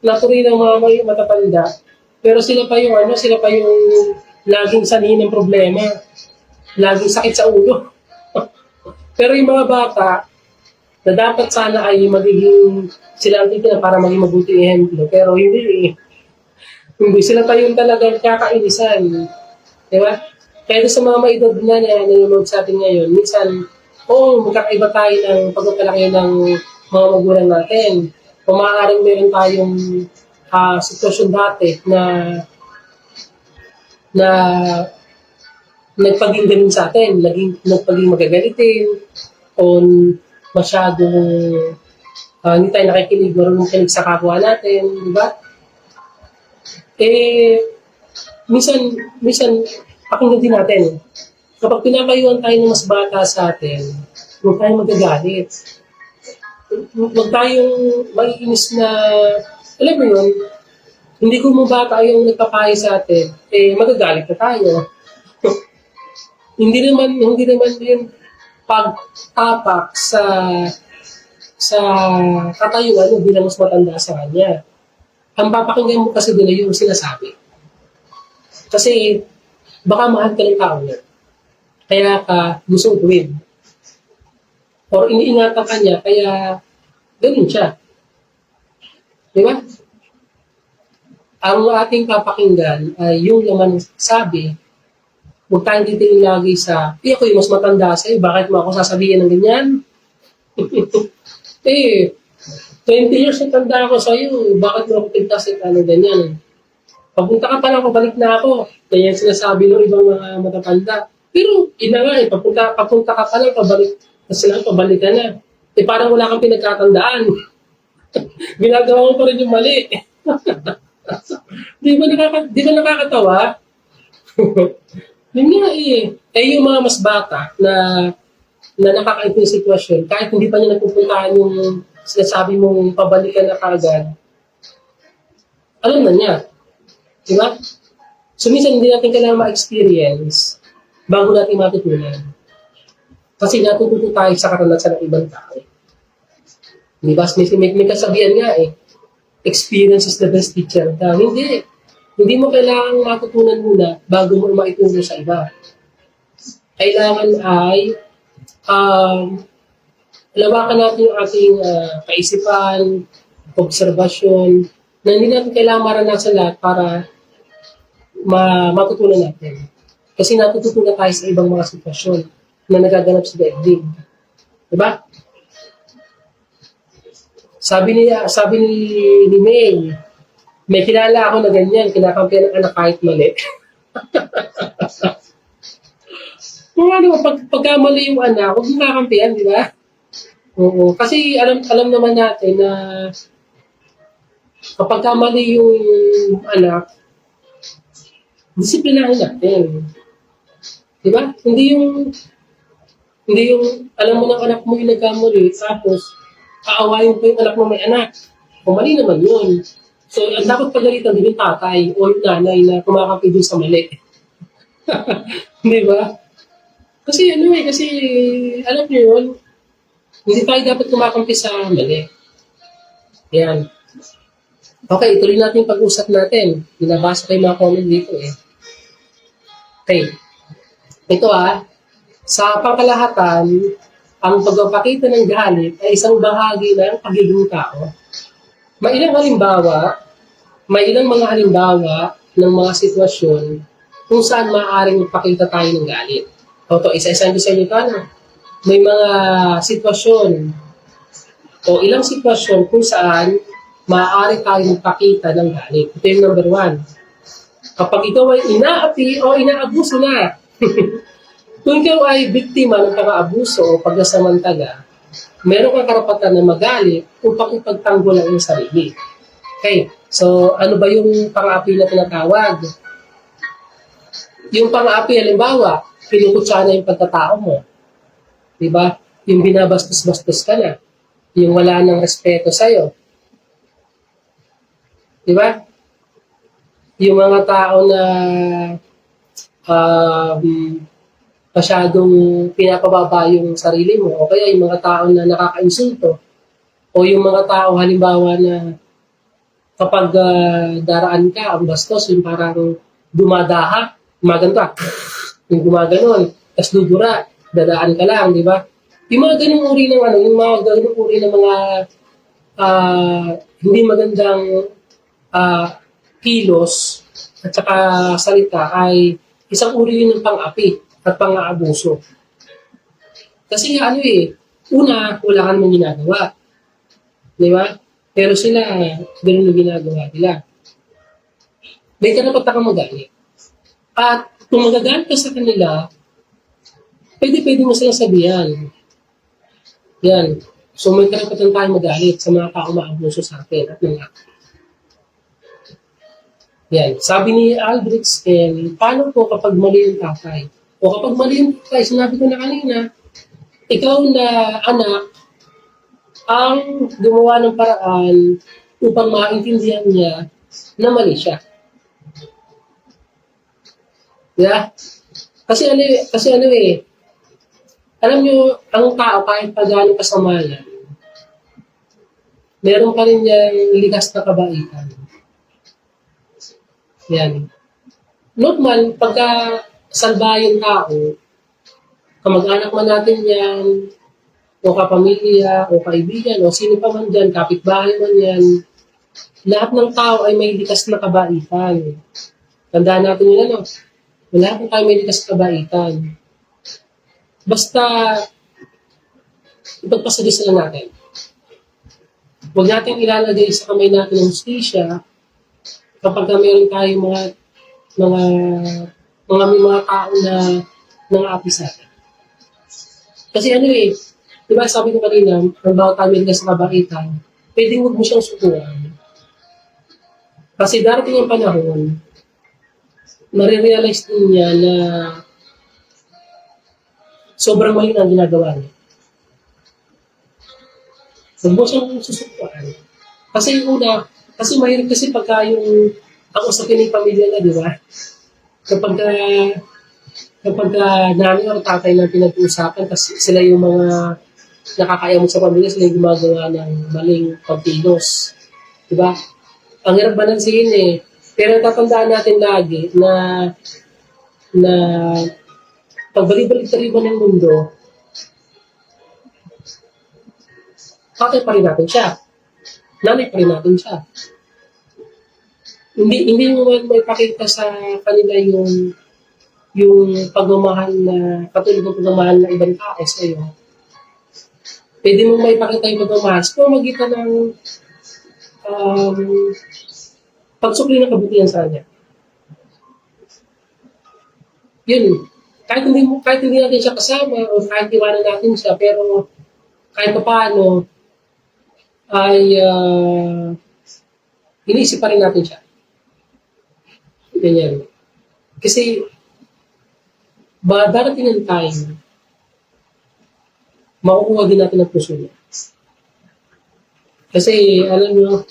naturi ng mga matatanda. Pero sila pa yung laging sanhi ng problema. Laging sakit sa ulo. Pero yung mga bata, na dapat sana ay magiging sila ang titignan para maging mabuti ehemplo. Pero hindi eh. Hindi sila pa yung talagang kakainisan. Di ba? Kaya sa mga maedad na nanonood sa atin ngayon, minsan, magkakaiba tayo ng pagpapalaki ng mga magulang natin. O maaaring meron tayong sitwasyon dati na nagpaging ganun sa atin, nagpaging magagalitin, o masyadong hindi tayo nakikinig, marunong kinig sa kapwa natin, di ba? Eh, minsan, pakinggan din natin. Kapag pinapayuhan tayo ng mas bata sa atin, huwag tayong magagalit. Huwag tayong maiinis na, alam mo yun, hindi ko mo bata yung nagpapayo sa atin, magagalit na tayo. hindi naman yun pagtapak sa katayuan o bilang mas matanda sa kanya. Ang papakinggan mo kasi nila yung sinasabi. Kasi baka mahal ka ng tao niya. Kaya ka gusto gawin. Or iniingatan ka niya, kaya ganun siya. Di ba? Ang ating papakinggan ay yung laman ng sabi, huwag tayong titingin lagi sa, ako yung mas matanda sa'yo, bakit mo ako sasabihin ng ganyan? 20 years na tanda ako sa'yo, bakit mo ako pagtasin ka ng ganyan? Pagpunta ka pa lang, pabalik na ako. Ganyan sinasabi ng ibang mga matatanda. Pero, ina nga papunta ka pa lang, pabalik ka na. Parang wala kang pinagkatandaan. Ginagawa mo pa rin yung mali. Di ba nakakatawa? Yun nga yung mga mas bata na nakakaintindi yung sitwasyon, kahit hindi pa niya napupuntahan yung sinasabi mong pabalikan na kagad, alam na niya. Di ba? So, minsan hindi natin kailangan ma-experience bago natin matutunan. Kasi natututo tayo sa karanasan ng ibang tao. Di ba? May kasabihan nga experience is the best teacher. Hindi mo kailangan matutunan muna bago mo maituro sa iba. Kailangan ay lawakan natin yung ating kaisipan, obserbasyon, na hindi natin kailangan maranasan lahat para matutunan natin. Kasi natututunan tayo sa ibang mga sitwasyon na nagaganap sa daigdig. Diba? Sabi ni May, may kilala ako na ganyan, kinakampihan ng anak kahit mali. Kung ano, pagka mali yung anak, huwag mong kakampihan, di ba? Oo. Kasi alam naman natin na kapag mali yung anak, disiplinahin natin. Di ba? Hindi yung alam mo ng anak mo yung nagkamali, tapos aawayin ko yung anak mo may anak. O mali naman yun. So, ang dapat pagalitan din yung tatay o yung nanay na kumakampi din sa mali. Di ba? Kasi alam niyo yun, hindi tayo dapat kumakampi sa mali. Yan. Okay, ituloy natin yung pag-usap natin. Binabasa ko yung mga comment dito Okay. Ito sa pangkalahatan, ang pagpapakita ng galit ay isang bahagi ng pagiging tao. May ilang mga halimbawa ng mga sitwasyon kung saan maaaring magpakita tayo ng galit. Isa-isa sa inyo May mga sitwasyon o ilang sitwasyon kung saan maaari tayong magpakita ng galit. Ito yung number 1. Kapag ikaw ay inaapi o inaabuso na, kung ikaw ay biktima ng pang-aabuso o pagkasamantala, meron kang karapatan na magalit upang ipagtanggol ang iyong sarili. Okay, so ano ba yung pang-aapi na tinatawag? Yung pang-aapi, halimbawa, pinukutsa na yung pagkatao mo. Diba? Yung binabastos-bastos ka na. Yung wala ng respeto sa'yo. Diba? Yung mga tao na masyadong pinapababa yung sarili mo, o kaya yung mga tao na nakaka-insulto, o yung mga tao halimbawa na kapag daraan ka, ang bastos, yung parang dumadaha, gumagano yung gumaganon, tas dudura, dadaan ka lang, di ba? Yung mga ganung uri ng mga hindi magandang kilos at saka salita ay isang uri yun ng pang-api at pang-aabuso. Kasi una, wala ka namang ginagawa. Di ba? Pero sila, ganun yung ginagawa nila. May karapatan kang magalit. At kung magagalit ka sa kanila, pwede mo silang sabihan. Yan. So may karapatan tayong magalit sa mga tao maabuso sa atin at mga yan. Sabi ni Albrecht Spen, paano po kapag mali yung tatay? O kapag mali yung tatay, sinabi ko na kanina, ikaw na anak ang gumawa ng paraan upang maintindihan niya na mali siya. Yeah? Kasi alam nyo, ang tao kahit pa gaano kasama yan, meron pa rin niyang likas na kabaitan. Yan. Normal, pagka salba yung tao, kamag-anak man natin yan, o kapamilya, o kaibigan, o sino pa man dyan, kapitbahay man yan, lahat ng tao ay may likas na kabaitan. Tandaan natin yun, ano? Lahat ng tao may likas na kabaitan. Basta, ipagpasalis lang natin. Huwag natin ilalagay sa kamay natin ng hustisya kapag mayroon tayong mga tao na nang-aapi sa atin. Kasi di ba sabi ko kanina, ang bawat tayo may likas na kabaitan, pwedeng huwag mo siyang sukuan. Kasi darating ang panahon, marirealize din niya na sobrang mali na ang ginagawa niya. Huwag mo siyang susukuan. Kasi kasi mahirap kasi pagka yung ang usapin ng pamilya na, di ba? Kapag namin ang tatay na pinag-uusapan, kasi sila yung mga nakakayamot sa pamilya, sila yung gumagawa ng maling pagkilos. Di ba? Ang hirap balansihin Pero tatandaan natin lagi na pagbalik-balik-tariban ng mundo, tatay pa rin natin siya. Nanay pa rin natin siya. Hindi mo man maipakita sa kanila yung pagmamahal na katulad ng pagmamahal ng ibang tao sa iyo. Pwede mo maipakita yung pagmamahal sa pamamagitan ng pagsukli ng kabutihan sa kanya. Yun. Kahit hindi natin siya kasama o kahit iwanan natin siya, pero kahit paano ay iniisip pa rin natin siya. Ganyan. Kasi darating ang time, makukuha din natin ang puso niya. Kasi alam niyo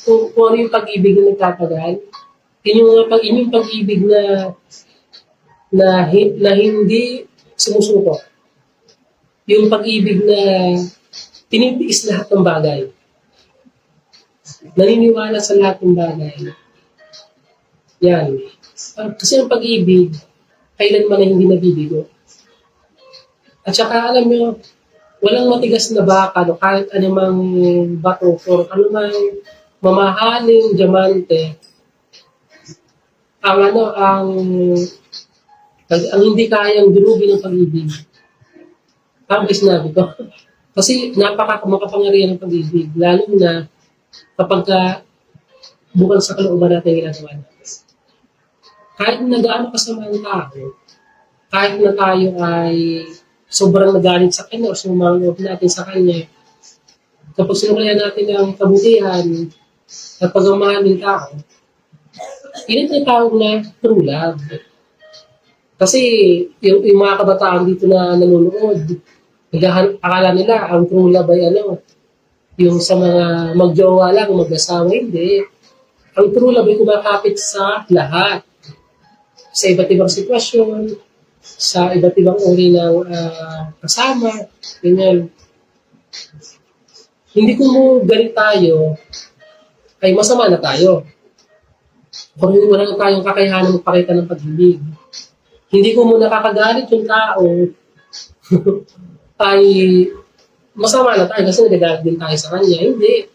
kung ano yung pag-ibig na nagtatagal, yun yung pag-ibig na hindi sumusuko. Yung pag-ibig na tinitiis lahat ng bagay. Naniniwala sa lahat ng bagay. Yan. Kasi ang pag-ibig, kailanman na hindi nabibigo. At saka alam nyo, walang matigas na bakal o kahit anumang bato o anumang mamahaling diamante ang hindi kayang durugin ng pag-ibig. Tama sinabi ko. Kasi makapangyarihan ng pag-ibig, lalo na kapag bukal sa kalooban natin ginagawa natin. Kahit na gaano kasama ang tao, kahit na tayo ay sobrang nagalit sa kanya o sumangod natin sa kanya, kapag sinulayan natin ang kabutihan at pagmamahal ng tao, yun ang tawag na true love. Kasi yung mga kabataan dito na nanonood, akala nila ang true love ay yung sa mga magjowa lang, mag-asawa, hindi. Ang true love ay kumakapit sa lahat. Sa iba't ibang sitwasyon, sa iba't ibang uri ng kasama, ganyan. Hindi kung galit tayo, ay masama na tayo. Kung wala na tayong kakayahan magpakita ng pag-ibig. Hindi ko muna nakakagalit yung tao, ay masama na tayo kasi nagagalit din tayo sa kanya. Hindi.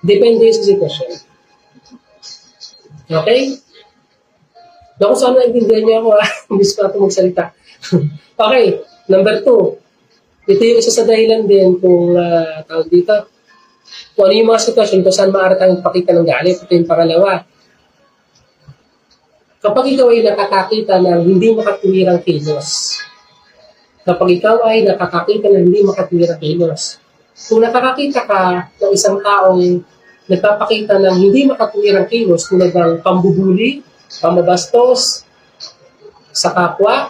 Depende sa sitwasyon. Okay? Naku, sana naintindihan niyo ako Imbis pa ito magsalita. Okay, number 2. Ito yung isa sa dahilan din kung tawag dito. Kung ano yung mga sitwasyon kung saan maaari tayong pakita ng galit. Ito yung pangalawa. Kapag ikaw ay nakakakita ng hindi makatuwirang kilos, Kapag ikaw ay nakakakita ng hindi makatwirang kilos. Kung nakakakita ka ng isang taong nagpapakita ng hindi makatwirang kilos tulad ng pambubuli, pamabastos sa kapwa,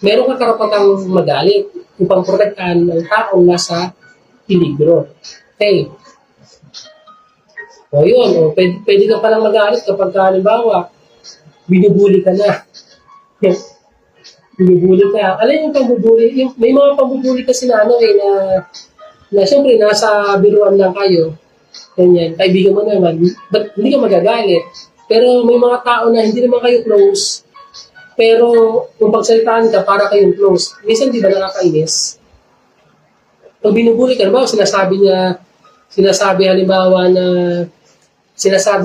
meron kang karapatang magalit upang protektahan ng taong nasa peligro. Okay. O yun, pwede ka palang magalit kapag halimbawa, binubuli ka na. Binubuli ka. Alam yung pambubuli, may mga pambubuli kasi na na siyempre nasa biruan lang kayo. Ganyan, kaibigan mo naman, but hindi ka magagalit. Pero may mga tao na hindi naman kayo close, pero kung pagsalitaan ka, para kayong close. Minsan di ba nakakainis? Pag binubuli ka, halimbawa, sinasabi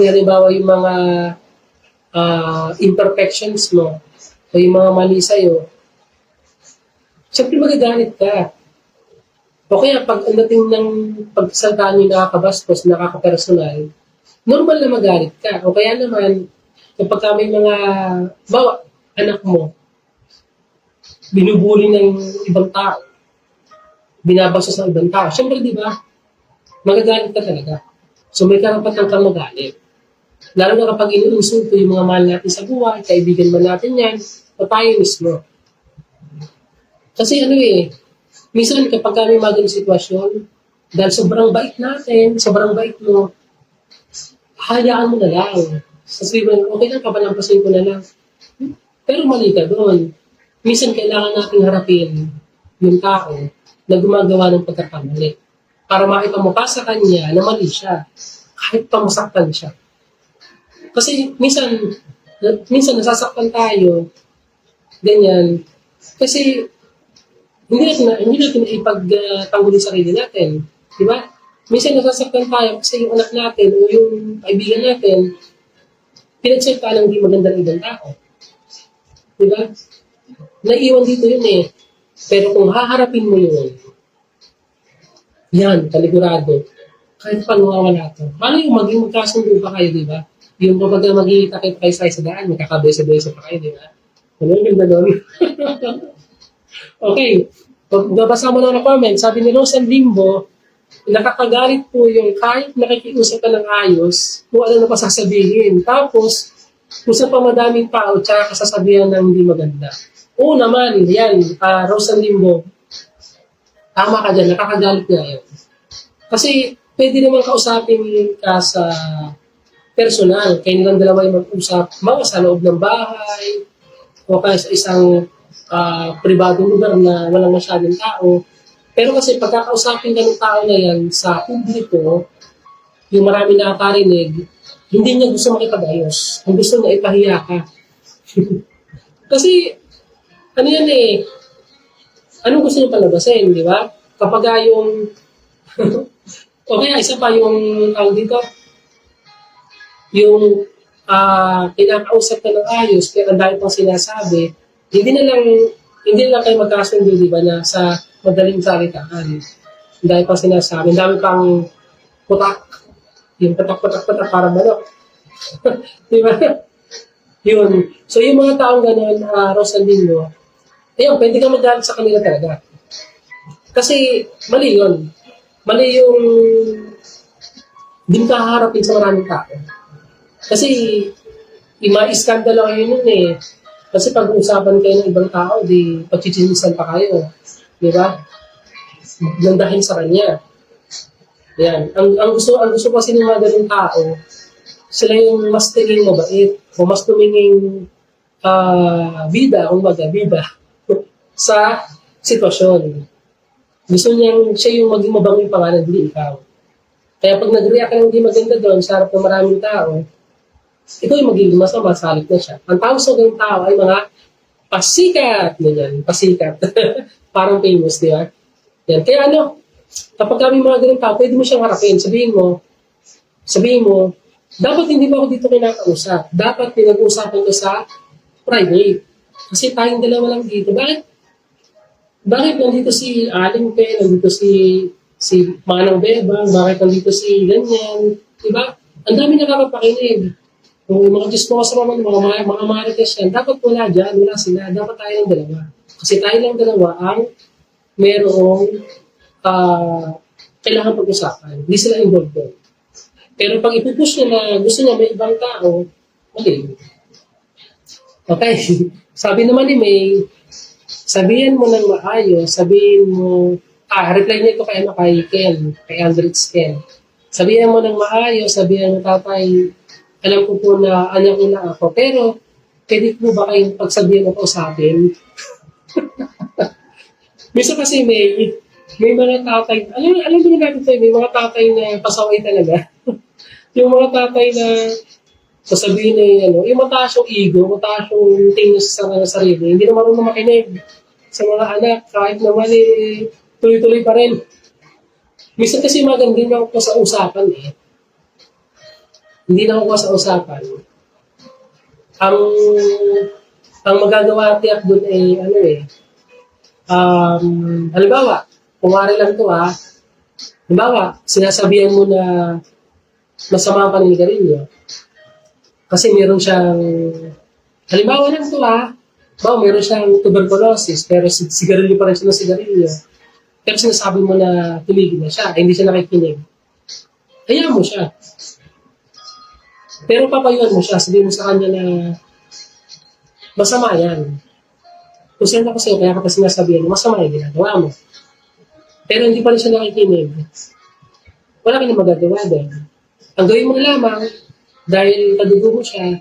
halimbawa yung mga imperfections mo, o yung mga mali sa'yo, siyempre magagalit ka. O kaya pag ang dating ng pagsasaltaan yung nakakabastos, nakakapersonal, normal na magalit ka. O kaya naman, kapag may mga, bawa, anak mo, binubuli ng ibang tao, binabastos ng ibang tao, siyempre di ba, magagalit ka talaga. So may karapatan kang magalit. Lalo na kapag inuinsulto yung mga mahal natin sa buhay, kaibigan man natin yan, o tayo mismo. Kasi minsan kapag may mga ganung sitwasyon, dahil sobrang bait natin, sobrang bait mo, hayaan mo na lang. Sasabihin mo, okay lang, papalampasin ko na lang. Pero mali ka doon. Minsan kailangan natin harapin yung tao na gumagawa ng pagkakamali para maipamukha sa kanya na mali siya, kahit pamasaktan siya. Kasi minsan nasasaktan tayo, ganyan, kasi hindi natin ipagtanggol yung sarili natin. Di ba? Minsan nasasaktan tayo kasi yung anak natin o yung kaibigan natin, pinagsalita ng hindi magandang ibang tao. Di ba? Naiiwan dito yun eh. Pero kung haharapin mo yun, yan, kaligurado. Kahit pa nawawala ito. Paano yung magkasundo pa kayo, di ba? Yung kapag magkikita kayo sa daan, magkakabesa-besa pa kayo, di ba? Ano yung ganda doon? Okay. Babasa mo na ng comment. Sabi ni Rosan Limbo, nakakagalit po yung kahit nakikiusap ka ng ayos, kung ano na pa sasabihin. Tapos, kung sa pamadaming tao, tsaka kasasabihan ng hindi maganda. Oo naman, yan, Rosan Limbo, tama ka dyan, nakakagalit nga yun. Kasi, pwede naman kausapin ka sa personal. Kaya nilang dalawa yung mag-usap, mga sa loob ng bahay, o kaya sa isang pribadong lugar na walang masyadong tao. Pero kasi pagkakausapin ka ng tao na yan sa publiko, yung marami nakakarinig, hindi niya gusto makipag-ayos. Ang gusto niya ipahiya ka. Kasi, ano yan anong gusto niya palabasin, di ba? Kapag yung, o kaya isa pa yung, dito, yung kinakausap ka ng ayos, kaya ang dahil pang sinasabi, hindi na lang kayo magkasundo, di ba, na sa madaling salitaan. Dahil pang sinasabi, ang dami pang putak. Yung patak-patak-patak para manok. Di ba? Yun. So, yung mga taong gano'n, Rosalino, ayun, pwede ka magalit sa kanila talaga. Kasi, mali yun. Mali yung hindi ka haharapin sa maraming tao. Kasi, ima-iskandalo kayo nun Kasi pag-uusapan kayo ng ibang tao, di pagchichinisan pa kayo. Di ba? Gandahin sa kanya. Yan. Ang gusto kasi ng mga ganung tao, sila yung mas tingin mabait o mas tumingin bida sa sitwasyon. Gusto niyang siya yung maging mabangong pangalan, hindi ikaw. Kaya pag nag-react ka ng hindi maganda doon sa harap ng maraming tao, ito yung magiging masama, salit na siya. Ang tawag sa ganung tao ay mga pasikat. Ganyan, pasikat. Parang famous, di ba? Yan. Kaya kapag kami mga ganung tao, pwede mo siyang harapin. Sabihin mo, dapat hindi ba ako dito kinakausap? Dapat pinag-uusapan ko sa private. Kasi tayong dalawa lang dito. Bakit nandito si Aling Pe, nandito si Manang Bebang, bakit nandito si ganyan? Diba? Ang dami nakakapakinig. Kung mga Diyos mo kasama mga marites yan, dapat wala dyan, wala sila. Dapat tayo ng dalawa. Kasi tayo lang dalawa ang merong kailangan pag-usapan. Hindi sila involved doon. Pero pag ipupush niya na gusto niya may ibang tao, mali. Okay. Sabi naman ni May, sabihin mo ng maayos, sabihin mo, reply niya ito kay, kay Ken, kay Aldrich Ken. Sabihin mo ng maayos, sabihin mo, tatay, alam ko po na anak ko lang ako, pero pwede po ba kayong pagsabihin ako sa akin? Minsan kasi may mga tatay, alam mo natin tayo, may mga tatay na pasaway talaga. Yung mga tatay na sasabihin na yung mataas yung ego, mataas yung tingin sa sarili, hindi na marunong makinig sa mga anak, kahit naman tuloy-tuloy pa rin. Minsan kasi magandang na ako sa usapan Hindi na ako sa usapan. Ang magagawa tiyak doon halimbawa, kumari lang to halimbawa, sinasabihan mo na masama ang paninigarilyo. Kasi meron siyang, halimbawa lang to meron siyang tuberculosis, pero sigarilyo pa rin siya ng sigarilyo. Pero sinasabi mo na tumigil na siya, hindi siya nakikinig. Hayaan mo siya. Pero papayuan mo siya, sabihin mo sa kanya na masama yan. Kung saan ako sa'yo, kaya ka pa sinasabihan, masama yung ginagawa mo. Pero hindi pa rin siya nakikinig. Wala ka na magagawa doon. Ang gawin mo lamang, dahil kadugo mo siya,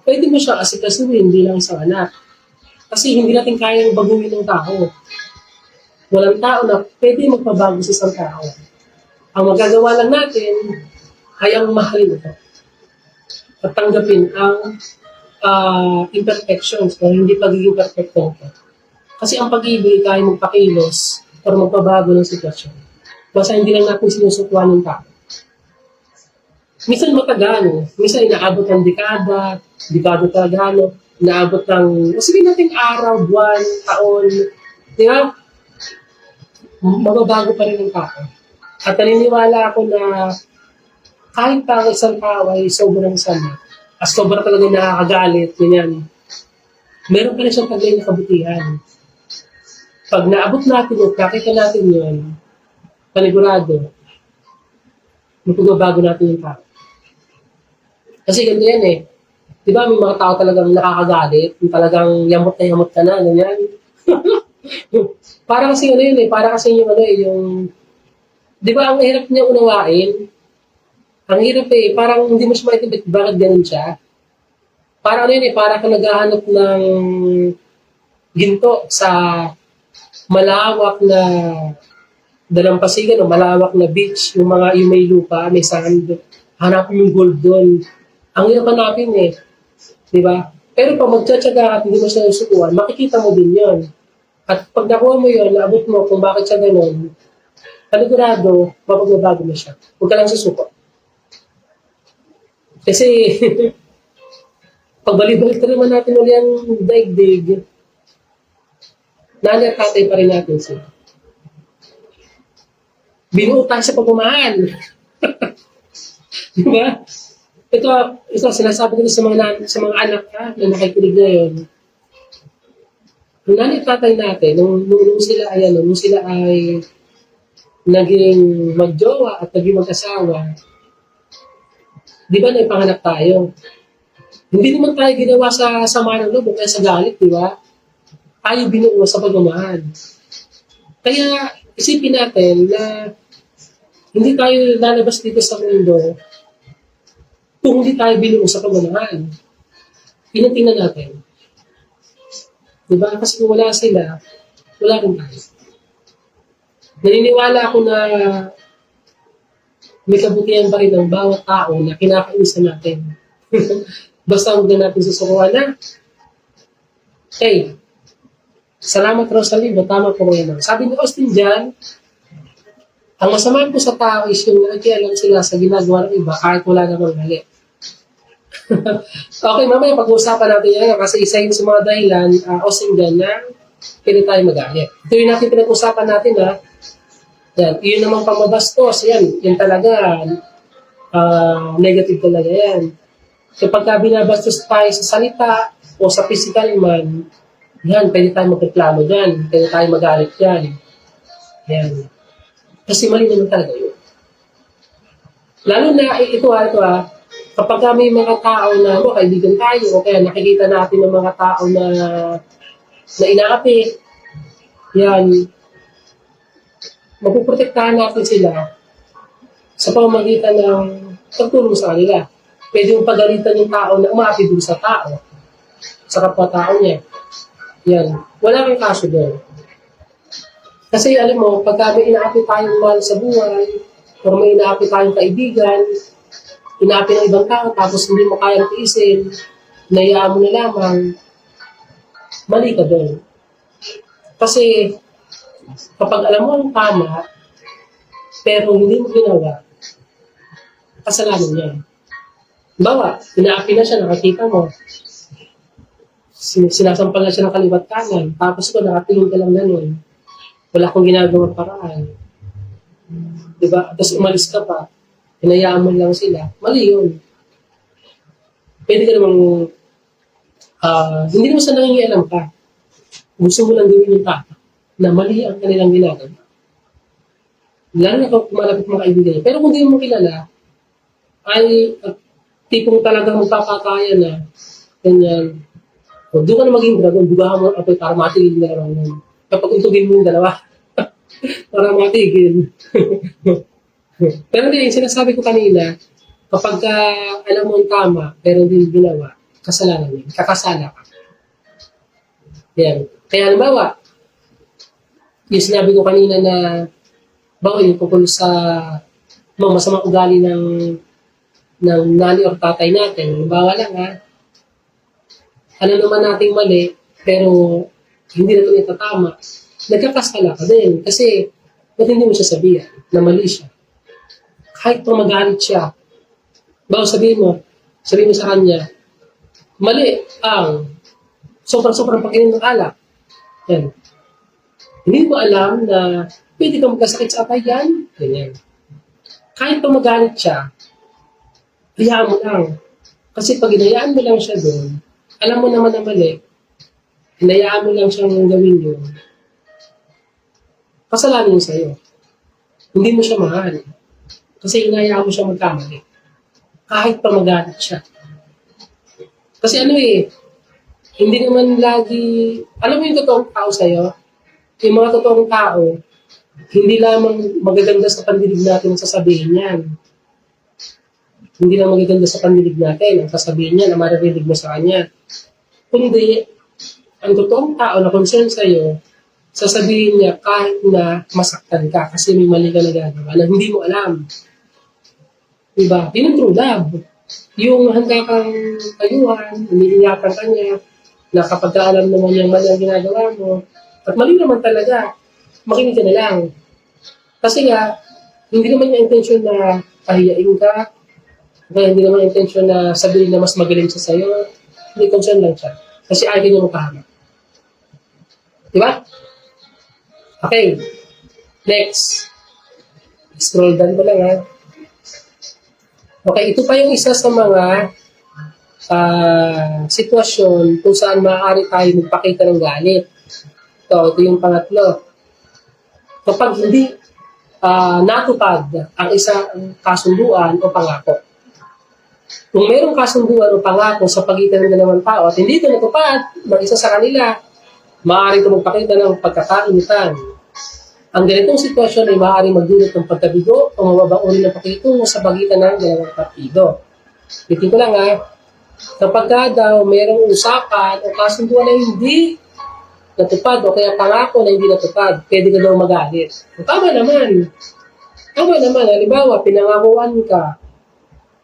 pwede mo siya asikasuhin bilang isang anak. Kasi hindi natin kayang baguhin ng tao. Walang tao na pwede magpabago sa isang tao. Ang magagawa lang natin ay ang mahalin ito. At tanggapin ang imperfections o hindi pagiging perfecto. Kasi ang pag-ibig ay magpakilos o magpabago ng sitwasyon. Basta hindi lang natin sinusukuan ng tao. Minsan matagal, minsan inaabot ng dekada talaga, inaabot ng, sige natin araw, buwan, taon, di ba? Mababago pa rin ang tao. At naniniwala ako na kahit ang isang tao ay sobrang sama, at sobrang talaga nakakagalit, ganyan, meron pa rin siyang taglay na kabutihan. Pag naabot natin yun, nakita natin yun, panigurado, magpagbabago natin yung tao. Kasi ganito yan Di ba may mga tao talagang nakakagalit, yung talagang yamot ka na, ganyan. Para kasi para kasi yung, di ba ang hirap niya unawain? Ang hirap parang hindi mo siya maintindihan bakit ganun siya. Parang para ka naghahanap ng ginto sa malawak na dalampasigan o malawak na beach, yung may lupa, may sand, hanapin yung gold doon. Ang hirap hanapin di ba? Pero pag magtsatsaga at hindi mo siya susukuan, makikita mo din yon. At pag nakuha mo yon, naabot mo kung bakit siya ganun, panigurado, mapagbabago mo siya. Huwag ka lang susuko. Kasi, pag balik-balik na naman natin ulit ang daigdig, nanay at tatay pa rin natin siya. Binuo tayo sa pagmamahal. Di ba? Ito sinasabi ko sa mga anak na nakikinig ngayon. Nung nanay at tatay natin, nung sila ay naging magjowa at naging mag-asawa, di ba naipanganak tayo? Hindi naman tayo ginawa sa sama ng loob o kaya sa galit, di ba? Tayo binuo sa pagmamahal. Kaya isipin natin na hindi tayo lalabas dito sa mundo kung hindi tayo binuo sa pagmamahal. Tingnan natin. Diba? Kasi kung wala sila, wala rin tayo. Naniniwala ako na may kabutihan pa rin ng bawat tao na kinakaisa natin. Basta huwag na natin susukuhan na. Okay. Salamat, Rosalie. Tama po ngayon. Sabi ni Austin dyan, ang masama po sa tao is yung nakikialam sila sa ginagawa ng iba kahit wala namang mali. Okay, mamaya pag-uusapan natin yan kasi isa yun sa mga dahilan Austin dyan na pwede tayo magalit. Ito yung natin pinag-usapan natin Yan, yun namang pamabastos, yan talaga negative talaga yan. Kapag binabastos tayo sa salita o sa physical man, Yan, pwede tayo magreklamo dyan. Pwede tayo magalit dyan. Yan. Kasi mali naman talaga yun. Lalo na, kapag may mga tao na kaibigan tayo, o kaya nakikita natin ng mga tao na inaapi, yan, mapuprotektahan natin sila sa pamamagitan ng pagtulong sa kanila. Pwede yung pagalitan yung tao na umaapi dun sa tao, sa kapwa-tao niya. Yan. Wala kang kaso doon. Kasi alam mo, pagka may inaapi tayong mahal sa buhay, o may inaapi tayong kaibigan, inaapi ng ibang tao, tapos hindi mo kayang tiisin, nayaan mo na lamang, mali ka doon. Kasi, kapag alam mo ang tama, pero hindi mo ginawa, kasalanan niya. Bawa, inaapi na siya, nakakita mo, sinasampal na siya ng kaliwat kanan, tapos ko nakatingin ka lang ganun, wala akong ginagawang paraan. Diba? Tapos umalis ka pa, hinayaan mo lang sila, mali yun. Pwede ka namang, hindi naman sa nangingialam ka. Gusto mo lang gawin yung tata, na mali ang kanilang ginagawa. Lalo na kung kumalapit mga kaibigan niya. Pero kung di mo kilala, ay tipong talagang magpapatayan na, ganyan, o doon ka na maging dragon, bugahan mo apoy para matigil na naman yun. Kapag untugin mo yung dalawa, para matigil. Pero din, sinasabi ko kanina, kapag alam mo ang tama, pero hindi ginawa, kasalanan yun. Kakasala ka. Yan. Kaya halimbawa, yung sinabi ko kanina na bawa yung tungkol sa masamang ugali ng nanay o tatay natin. Halimbawa lang alam naman nating mali, pero hindi naman ito tama. Nagkakasala ka din. Kasi, ba't hindi mo siya sabihan na mali siya? Kahit pa magalit siya, bawa sabihin mo sa kanya, mali ang sobrang pag-inom ng alak. Yan. Hindi mo alam na pwede kang magkasakit sa atay yan. Ganyan. Kahit pa magalit siya, hayaan mo lang. Kasi pag hinayaan mo lang siya doon, alam mo naman na mali, hinayaan mo lang siyang gawin yun, kasalanan yun sa'yo. Hindi mo siya mahal. Kasi hinayaan mo siya magkamali. Kahit pa magalit siya. Kasi hindi naman lagi, alam mo yung totoong tao sa'yo, yung mga totoong tao, hindi lamang magaganda sa pandinig natin ang sasabihin yan. Hindi lang magaganda sa pandinig natin ang sasabihin niya na maririnig mo sa kanya. Kundi, ang totoong tao na concern sa'yo, sasabihin niya kahit na masaktan ka kasi may mali ka na gagawa na hindi mo alam. Diba? Yun ang true love. Yung handa kang kayuhan, iniingatan ka niya, na kapag alam naman niyang mali ang ginagawa mo, at mali naman talaga, makinig ka na lang. Kasi nga, hindi naman yung intention na pahiyain ka, kaya hindi naman intention na sabihin na mas magaling siya sa'yo, hindi concern lang siya. Kasi ayaw niya magpahama. Diba? Okay. Next. Scroll down ko lang Okay, ito pa yung isa sa mga sitwasyon kung saan maaari tayo magpakita ng galit. Ito yung pangatlo. Kapag hindi natupad ang isang kasunduan o pangako. Kung mayroong kasunduan o pangako sa pagitan ng dalawang tao at hindi ito natupad ng isa sa kanila, maaari ito magpakita ng pagkakainitan. Ang ganitong sitwasyon ay maaaring magdulot ng pagkabigo o mababang uri ng pakikitungo sa pagitan ng dalawang partido. Bitin ko lang kapag daw mayroong usapan o kasunduan na hindi natupad o kaya pangako na hindi natupad, pwede ka daw magalit. Tama naman. Halimbawa, pinangakuan ka,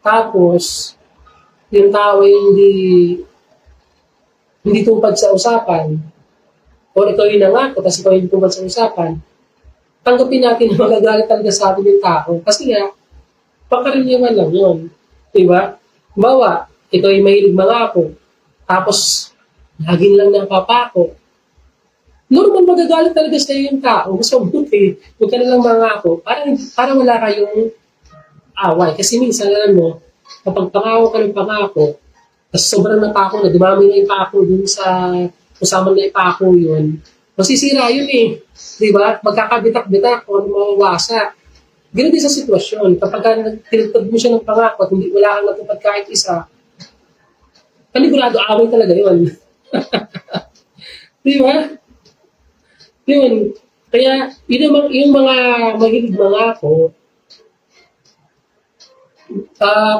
tapos yung tao ay hindi tupad sa usapan, o ikaw yung nangako, tapos ikaw yung tupad sa usapan, tanggapin natin na magagalit talaga sa atin yung tao. Kasi pangkaraniwan lang yun. Diba? Bawa, ikaw yung mahilig mangako, tapos laging lang napapako. Normal magagalit talaga sa yung tao. Mas mabuti, huwag ka na lang mangako, para wala kayong away. Kasi minsan, alam mo, kapag pangako ka ng pangako, tapos sobrang napako na, dumami na yung pako dun sa kasama na ipako yun, masisira yun eh. Di ba? Magkakabitak-bitak o mawawasa. Ganun din sa sitwasyon. Kapag tinagpad mo siya ng pangako at hindi wala kang natupad kahit isa, panigurado away talaga yun. Di ba? Yun. Kaya, yung mga mahilig mangako,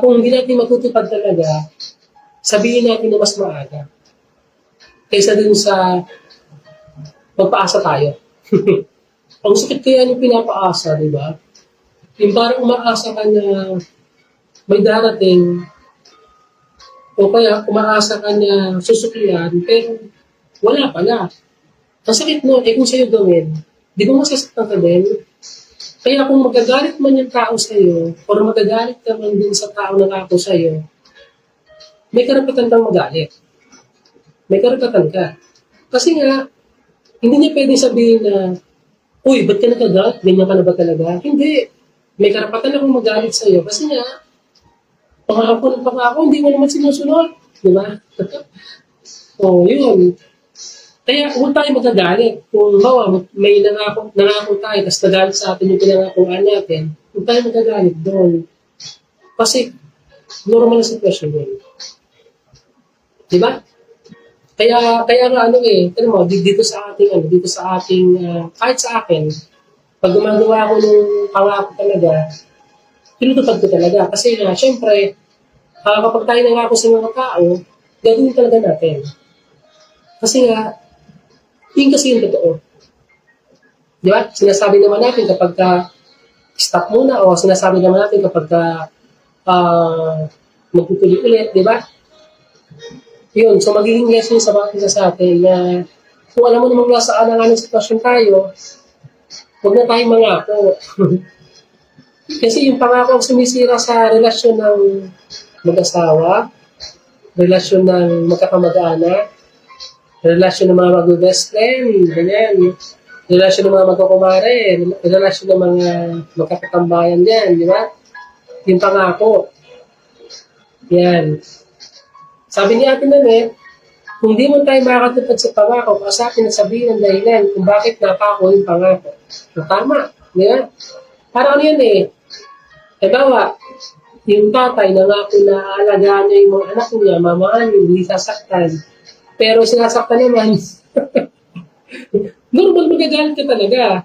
kung hindi natin matutupad talaga, sabihin natin na mas maaga. Kaysa dun sa magpaasa tayo. Ang sakit kaya yung pinapaasa, di ba? Yung parang umaasa ka na may darating, o kaya umaasa ka na susuklian, pero wala pala. Ang sakit nun, kung sa'yo gawin, di ba masasaktan ka din? Kaya kung magagalit man yung tao sa'yo, o magagalit ka man din sa tao na ako sa'yo, may karapatan kang magalit. May karapatan ka. Kasi nga, hindi niya pwede sabihin na, uy, ba't ka nagagalit? Ganyan ka na ba talaga? Hindi. May karapatan akong magalit sa'yo. Kasi nga, pangako ng pangako, hindi mo naman sinusunod. Di ba? O, yun. Kaya huwag tayo magagalit. Kung bawa, may nangako tayo, tapos nagalit sa atin yung pinangakuan natin, huwag tayo magagalit doon. Kasi, normal na sitwasyon yun. Di ba? Kaya nga mo, dito sa ating, kahit sa akin, pag gumagawa ako ng pangako talaga, tinutupad ko talaga. Kasi syempre, kapag tayo nangako sa mga tao, gagawin talaga natin. Kasi nga, yun kasi yung totoo. Di ba? Sinasabi naman natin kapag stop muna, o sinasabi naman natin kapag magtutuloy ulit, di ba? Yun, so magiging lesson sa mga isa sa atin na kung alam mo namang nasa alanganan sitwasyon tayo, huwag na tayong mangako. Kasi yung pangako ang sumisira sa relasyon ng mag-asawa, relasyon ng magkakamag-anak, relasyon ng mga mag-best friend, ganyan, relasyon ng mga magkakumare, relasyon ng mga magkakatambayan yan, di ba? Yung pangako. Yan. Sabi ni Ate Nanette, kung di mo tayo makakatupad sa pangako, sa atin na sabihin ang dahilan kung bakit napako yung pangako. So, tama. Di ba? Parang ano yan eh. Halimbawa, yung tatay nangako na alagaan niya yung mga anak niya, mamahan, hindi sasaktan. Pero sinasaktan naman, normal magagalit ka talaga.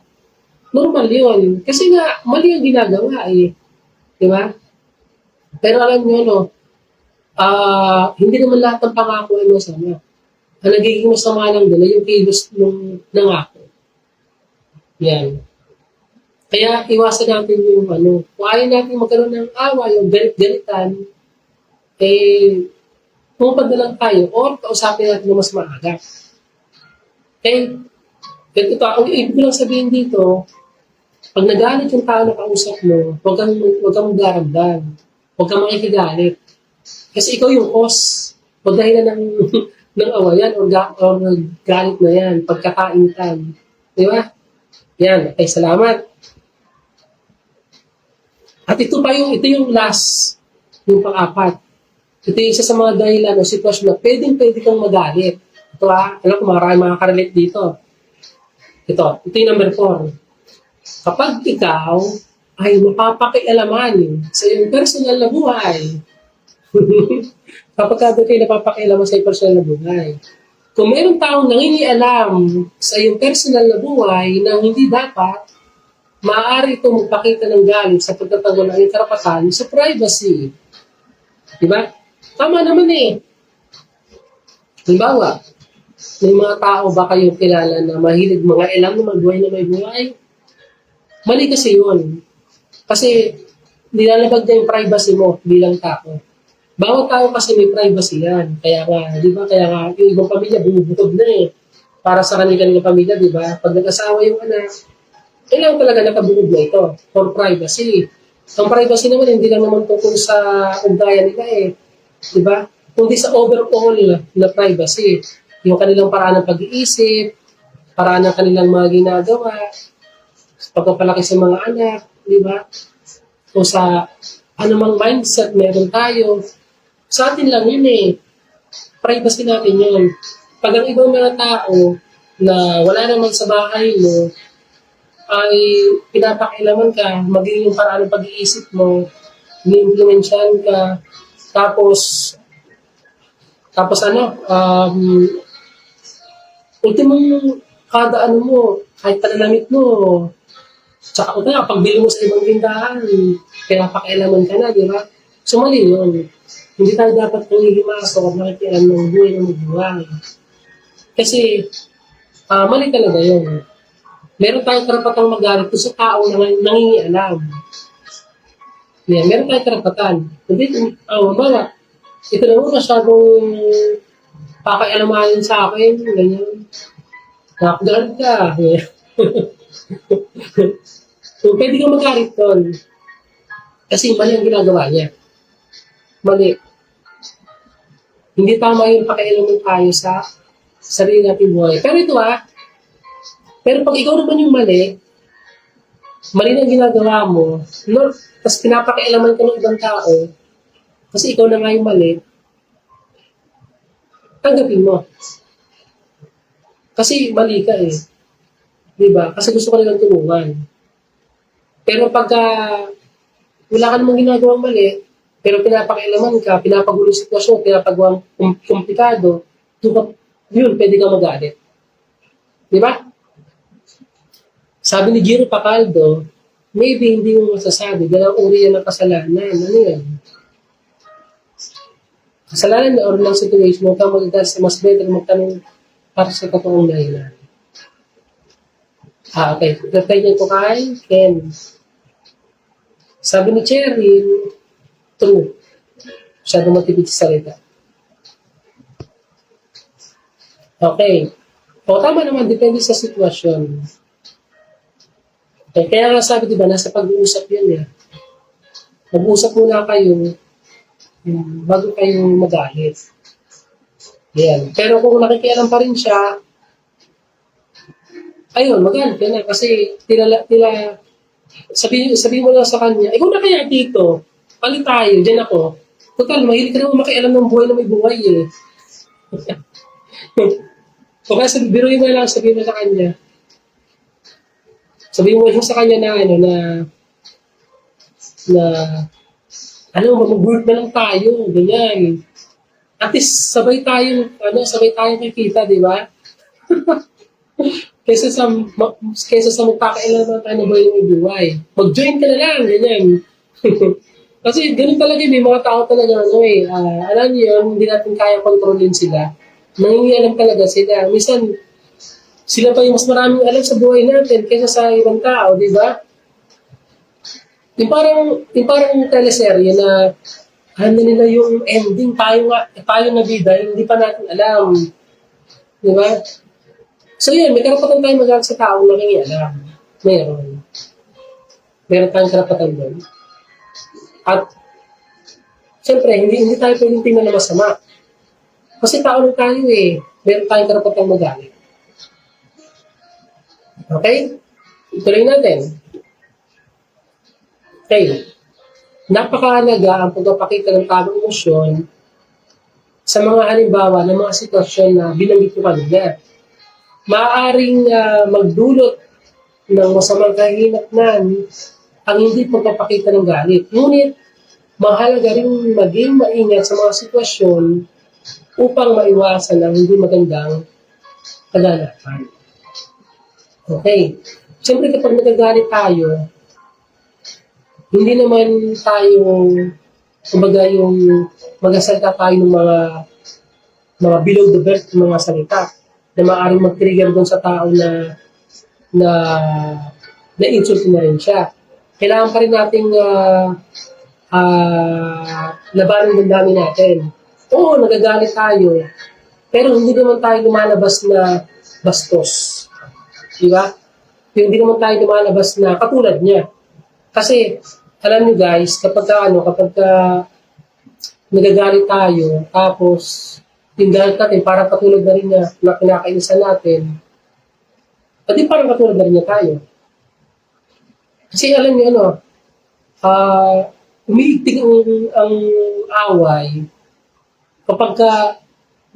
Normal yun. Kasi nga, mali ang ginagawa eh. Di ba? Pero alam nyo, no, hindi naman lahat ng pangako ay masama. Ang nagiging masama lang doon ay yung kilos ng nangako. Yan. Kaya iwasan natin yung kung ayaw natin magkaroon ng away o galit-galitan, pumapad na lang tayo or kausapin natin na mas maaga. Ito, ang ibig ko lang sabihin dito, pag nagalit yung tao na kausap mo, huwag kang magdaramdam. Huwag kang makikigalit. Kasi ikaw yung cause. Huwag dahilan ng awayan o galit na yan, pagkakaintan. Di ba? Yan. Okay, salamat. At ito yung last, yung pang-apat. Ito yung isa sa mga dahilan o sitwasyon na pwede kang magalit. Ito alam ko maraming makaka-relate dito. Ito yung number 4. Kapag ikaw ay mapapakialaman sa iyong personal na buhay, kapag kayo napapakialaman sa iyong personal na buhay, kung mayroong taong nangingialam sa iyong personal na buhay na hindi dapat, maaari ito magpakita ng galit sa pagtatanggal ng iyong karapatan sa privacy. Diba? Tama naman eh. Halimbawa, may mga tao ba kayong kilala na mahilig mga ilang na magbuhay na may buhay? Mali kasi yun. Kasi nilalabag na yung privacy mo bilang tao. Bawat tao kasi may privacy yan. Kaya nga, di ba? Kaya nga, yung ibang pamilya bumubukod na eh. Para sa kanilang pamilya, di ba? Pag nag-asawa yung anak, kailangan talaga nakabukod na ito for privacy. Ang privacy naman, hindi lang naman tungkol sa ugnayan nila eh. Di ba? Kundi sa overall na privacy. Yung kanilang paraan ng pag-iisip, paraan ng kanilang mga ginagawa, pagpapalaki sa mga anak, di ba? O sa anumang mindset meron tayo. Sa atin lang yun eh. Privacy natin yun. Pag ang ibang mga tao na wala naman sa bahay mo ay pinapakialaman ka, maging yung paraan ng pag-iisip mo, ni-implementsyan ka, tapos, tapos ano, ultimong kada ano mo, kahit pananamit mo, tsaka o kaya pagbili mo sa ibang tindahan, pinapakialaman ka na, di ba? So mali yun. Hindi tayo dapat nangihimasok at nakikialam ng buhay ng buhay. Kasi mali talaga yun. Meron tayong karapatang magalit sa taong nangingialam. Yan, meron tayong karapatan. Hindi, bawa, ito naman masyadong pakialamanin sa akin, ganyan. Nakagalit ka. So, pwede kang magalit doon. Kasi mali ang ginagawa niya. Mali. Hindi tama yung pakialaman tayo sa sarili natin buhay. Pero ito pero pag ikaw naman yung mali na ginagawa mo, no, tapos pinapakialaman ka ng ibang tao, kasi ikaw na nga yung mali, tanggapin mo. Kasi mali ka eh. Diba? Kasi gusto ko nilang tulungan. Pero pagka wala ka namang ginagawang mali, pero pinapakialaman ka, pinapagulo yung sitwasyon, pinapagawang komplikado, yun, pwede ka magalit. Diba? Sabi ni Giro Pacaldo, maybe hindi mo masasabi, dalawang uri yan ng kasalanan. Ano yan? Kasalanan na or ng situation mo, kang magdadal sa mas better magtanong para sa totoong dahilan. Okay. Reply niya ito kay Ken. Sabi ni Cheryl, true. Masyadong matipid sa salita. Okay. O tama naman, depende sa sitwasyon. Okay. Kaya nga sabi, diba, nasa pag-uusap yun eh. Mag-uusap muna kayo bago kayong magalit. Yan. Pero kung nakikialam pa rin siya, ayun, magalit ka na. Kasi sabihin mo lang sa kanya, ikaw na kaya dito, palit tayo, dyan ako. Total, mahilig ka naman makialam ng buhay na may buhay eh. O kaya biruin mo lang, sabihin mo sa kanya. Sabihin mo sa kanya na mag-work na lang tayo, ganyan. At least, sabay tayong kikita, di ba? kaysa sa magpakailaman tayo na buhay ng buhay. Mag-join ka na lang, ganyan. Kasi ganun talaga, may mga tao talaga, alam niyo, hindi natin kaya kontrolin sila. Nangingialam talaga sila. Minsan, sila pa yung mas maraming alam sa buhay natin kaysa sa ibang tao, di ba? Yung parang teleserye na ano nila yung ending, tayo na bida, hindi pa natin alam. Di ba? So yun, may karapatan tayo magalit sa taong nangingialam. Meron. Meron tayong karapatan doon. At, siyempre, hindi tayo pwedeng tingnan na masama. Kasi tao lang tayo eh. Meron tayong karapatan magalit. Okay? Ituloy natin. Okay. Napakahalaga ang pagpapakita ng tamang emosyon sa mga halimbawa ng mga sitwasyon na binanggit ko kanina. Maaaring magdulot ng masamang kahinatnan ang hindi pagpapakita ng galit. Ngunit, mahalaga rin maging maingat sa mga sitwasyon upang maiwasan ang hindi magandang kaganapan. Okay. Siyempre kapag nagagalit tayo, hindi naman tayo, kumbaga yung magasalita tayo ng mga below the belt ng mga salita na maaaring mag-trigger doon sa tao na insult na rin siya. Kailangan pa rin nating labanan ng dami natin. Oo, nagagalit tayo, pero hindi naman tayo lumalabas na bastos. Diba? Hindi naman tayo lumalabas na katulad niya. Kasi, alam niyo guys, kapag nagagalit tayo, tapos yung galit natin, parang katulad na rin niya na kinakainisan natin, pati parang katulad na rin niya tayo. Kasi alam niyo, umiigting ang away kapag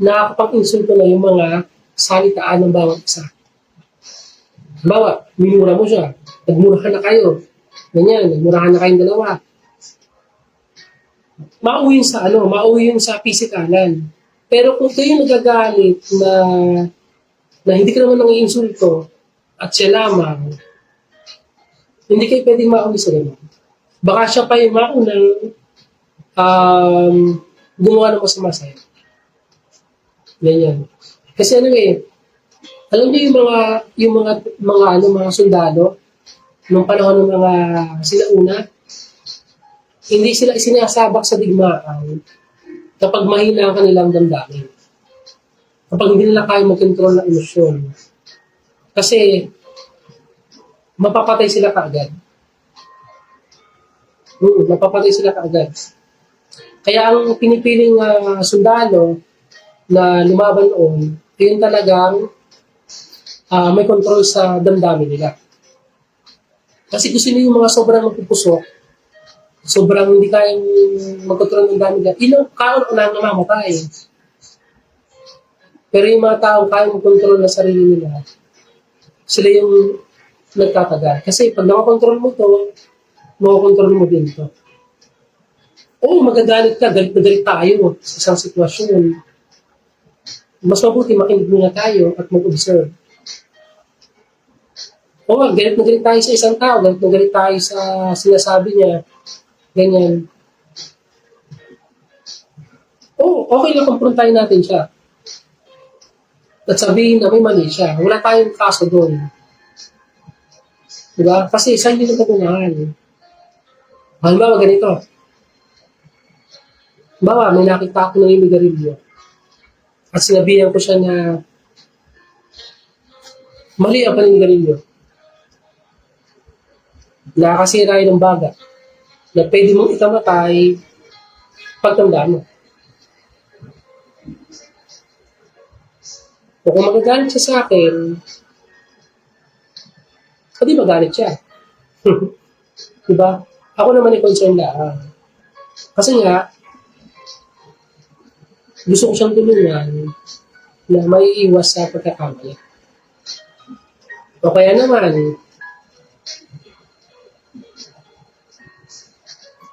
nakakapag-insulto na yung mga salitaan ng bawat isa. Halimbawa, minura mo siya, nagmurahan na kayo, ganyan, nagmurahan na kayong dalawa. Mauwi yun sa pisikalan. Pero kung kayo nagagalit na hindi ka naman nang-iinsulto at siya lamang, hindi kayo pwedeng mauwi sa ganun. Baka siya pa yung maunang gumawa ng masama sa'yo. Ganyan. Kasi alam niyo mga sundalo nung panahon ng mga sinauna, hindi sila isinasabak sa digmaan kapag mahina ang kanilang damdamin. Kapag hindi nila kaya mag-control ng emosyon. Kasi mapapatay sila kaagad. Mapapatay sila kaagad. Kaya ang pinipiling sundalo na lumaban noon, yun talagang may control sa damdamin nila. Kasi gusto nila yung mga sobrang magpupusok, sobrang hindi kayang magkontrol ng damdamin nila, ilang kaon na namamatay. Pero yung mga taong kayang magkontrol ng sarili nila, sila yung nagtatagal. Kasi pag nakakontrol mo to, makakontrol mo din to. Oo, magagalit ka, galit na galit tayo sa isang sitwasyon. Mas mabuti makinig muna tayo at mag-observe. Oo, galit na galit tayo sa isang tao, galit na galit tayo sa sinasabi niya, ganyan. Oo, okay lang kumprontahin natin siya. At sabihin na may mali siya. Wala tayong kaso doon. Diba? Kasi isa hindi nagkagunahan. Halimbawa, ganito. Halimbawa, may nakita ako ng imigarilyo. At sinabihan ko siya na mali ang paninigarilyo. Nakakasira yun ng baga. Na pwede mong ikamatay pagtanda mo. O kung magagalit siya sa akin, hindi magalit siya. Diba? Ako naman ay concern lang. Kasi nga, gusto ko siyang tulungan na may iwas sa pagkakamali. O kaya naman,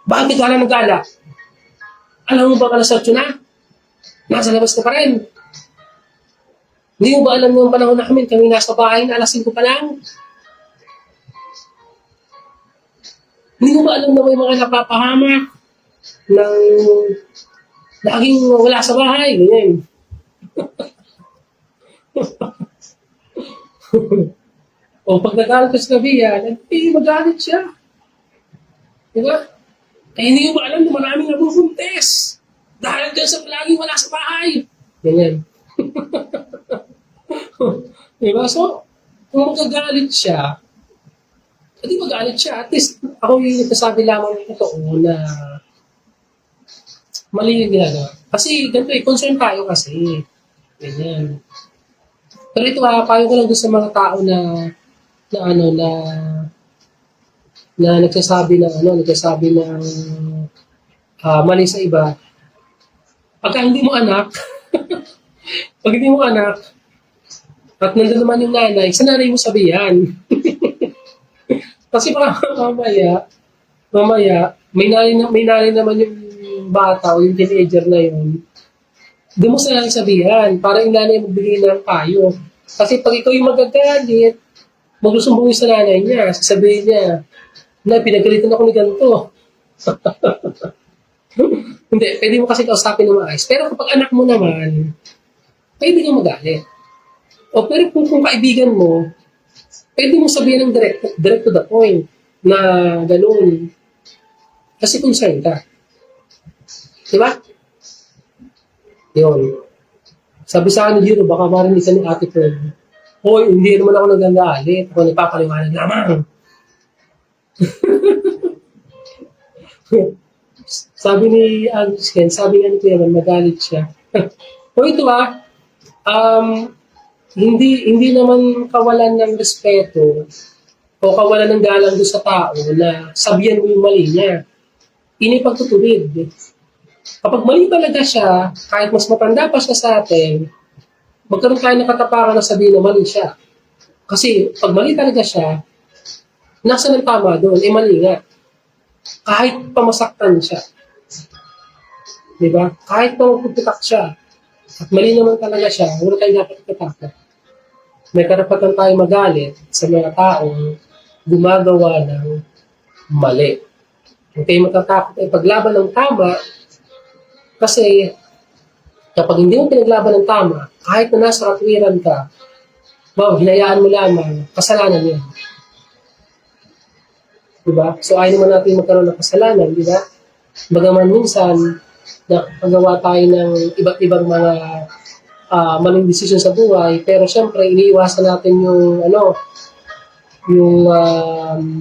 bakit ka lang nag-gala? Alam mo ba ka nasatyo na? Nasa labas ka pa rin. Hindi mo ba alam yung panahon namin, kami nasa bahay na alas 5 pa lang? Hindi mo ba alam na may mga napapahamak ng laging wala sa bahay? Ganyan. O pag nagalit ka sa gabi yan, magalit siya. Diba? Eh hindi mo ba alam na maraming nabubuntes? Dahil dyan sa laging wala sa bahay. Ganyan. Diba? So, kung magagalit siya, hindi magalit siya. At least, ako yung nagsasabi lamang ng totoo na mali yung ginagawa. Kasi, ganito concern tayo kasi. Ganyan. Pero ito payo ko lang doon sa mga tao na nagsasabi ng mali sa iba. Pagka hindi mo anak, pag hindi mo anak, at nandun naman yung nanay, sa nanay mo sabihan. Kasi mamaya, may nanay naman yung bata o yung teenager na yun. Doon mo sa nanay sabihan, para yung nanay magbigay ng payo. Kasi pag ikaw yung magagalit, maglusumbong sa nanay niya, sasabihin niya, na pinagalitan ako ni ganito. Hindi, pwede mo kasi kausapin ng maayos. Pero kapag anak mo naman, pwede kang magalit. O pero kung kaibigan mo, pwede mo sabihin ng direct to the point na gano'n. Kasi concerned ka. Diba? Yun. Sabi sa akin ni Jiro, baka marinig ka ni Ate Pearl. Hoy, hindi naman ako nagagalit. Ako nagpapaliwanag lamang. Sabi ni Agnes Ken, sabi nga ni Kuya Man, magalit siya. O ito hindi naman kawalan ng respeto o kawalan ng galang doon sa tao na sabihan mo yung mali niya. Ini pagtutulid. Kapag mali talaga siya, kahit mas matanda pa siya sa atin, magkaroon tayo ng katapangan na sabihin na mali siya. Kasi pag mali talaga siya, nasa ng tama doon, mali nga. Kahit pamasaktan siya. Di ba? Kahit pamapuputak siya, at mali naman talaga siya, wala tayong dapat ikatakot. May karapatan tayo magalit sa mga taong gumagawa ng mali. Huwag kayo matatakot ay paglaban ng tama kasi kapag hindi mo pinaglaban ng tama, kahit na nasa katwiran ka, hinayaan mo lamang, kasalanan yun. Diba? So ayaw naman natin magkaroon ng kasalanan, diba? Bagaman minsan, nakagawa tayo ng iba't ibang mga maling desisyon sa buhay, pero syempre iniiwasan natin yung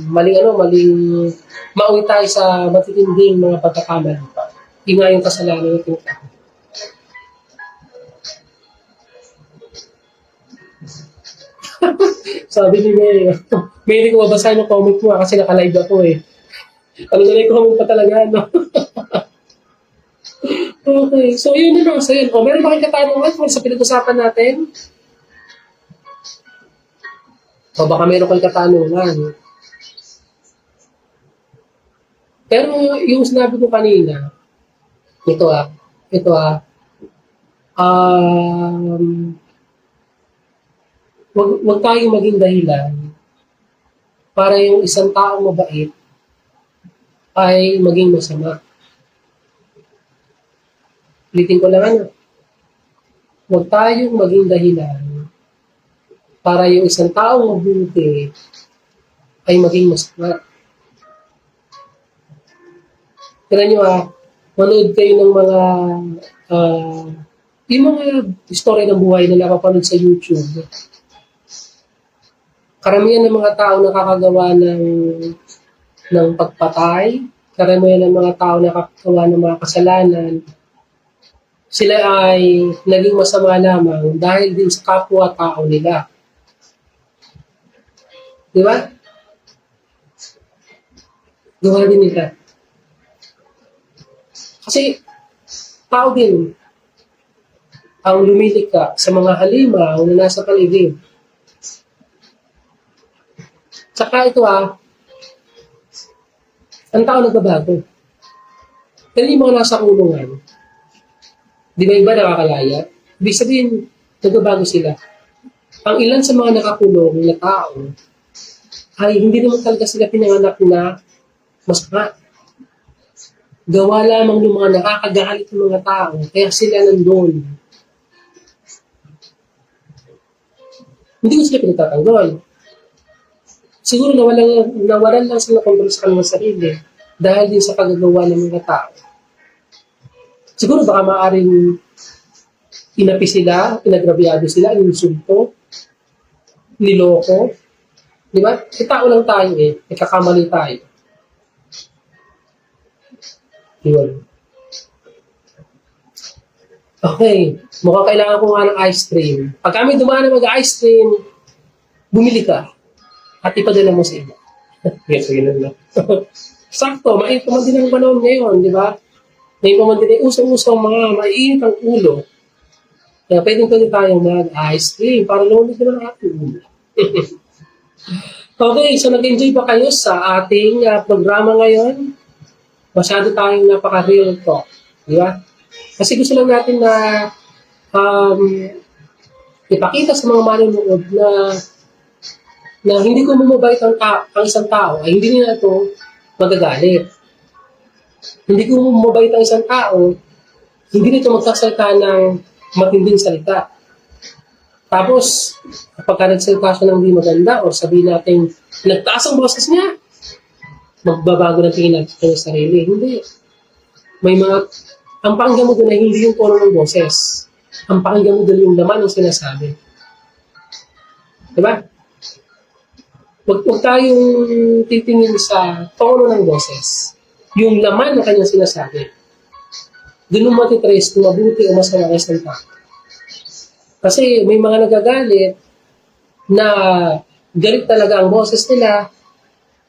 maling mauwi tayo sa matitinding mga pagkakamali pa. Yung nga yung kasalanan natin. Sabi ni May, hindi ko mabasahin yung comment mo kasi naka-live ako eh. Ano na yung comment pa talaga, no? Okay, so yun na so yun. O, meron ba kayong katanungan kung sa pinag-usapan natin? O baka meron kayong katanungan. Pero yung sinabi ko kanina, ito wag tayong maging dahilan para yung isang taong mabait ay maging masama. Ulitin ko lang Huwag tayong maging dahilan para yung isang taong mabuti ay maging masama. Tignan nyo manood kayo ng mga yung mga istorya ng buhay na napapanood sa YouTube. Karamihan ng mga tao nakakagawa ng pagpatay, karamihan ng mga tao nakakagawa ng mga kasalanan, sila ay naging masama lamang dahil din sa kapwa-tao nila. Di ba? Gawa din nila. Kasi tao din ang lumilikha sa mga halimaw na nasa paligid. Saka ito ang tao nagbabago. Pero yung mga nasa kulungan, di ba iba nakakalaya? Ibig sabihin, nagbabago sila. Ang ilan sa mga nakakulong na tao ay hindi naman talaga sila pinanganak na masama. Gawa lamang ng mga nakakagalit ng mga tao, kaya sila nandun. Hindi ko sila pinagtatanggol. Siguro nawalan lang sila kontrol sa kanilang sarili dahil din sa pagagawa ng mga tao. Siguro baka maaaring inapi sila, inagrabyado sila, ininsulto, niloko. Di ba? Tao lang tayo nagkakamali tayo. Yun. Okay, mukhang kailangan ko nga ng ice cream. Pag kami dumaan na mag-ice cream, bumili ka at ipadala mo sa iba. Yes, ganun lang. Sakto, mainit naman din ang panahon ngayon, di ba? May naman din usong-usong mga maiinit ang ulo. Kaya pwede tayong mag-ice cream para lumamig naman ang ating ulo. Okay, so nag-enjoy ba kayo sa ating programa ngayon? Masyado tayong napaka-real talk. Di ba? Kasi gusto lang natin na ipakita sa mga manonood na hindi ko mababait ang isang tao ay hindi nila ito magagalit. Hindi ko mababait ang isang tao, hindi nito magsasalita ng matinding salita. Tapos, kapag nagsalita siya ng hindi maganda o sabihin natin, nagtaas ang boses niya, magbabago ng tingin natin sa sarili. Hindi. Ang pakinggan mo doon ay hindi yung tono ng boses. Ang pakinggan mo doon yung laman ng sinasabi. Diba? Huwag tayong titingin sa tono ng boses. Yung laman ng kanyang sinasabi. Doon mo matitrace kung mabuti o masama ng isang tao. Kasi may mga nagagalit na galit talaga ang boses nila,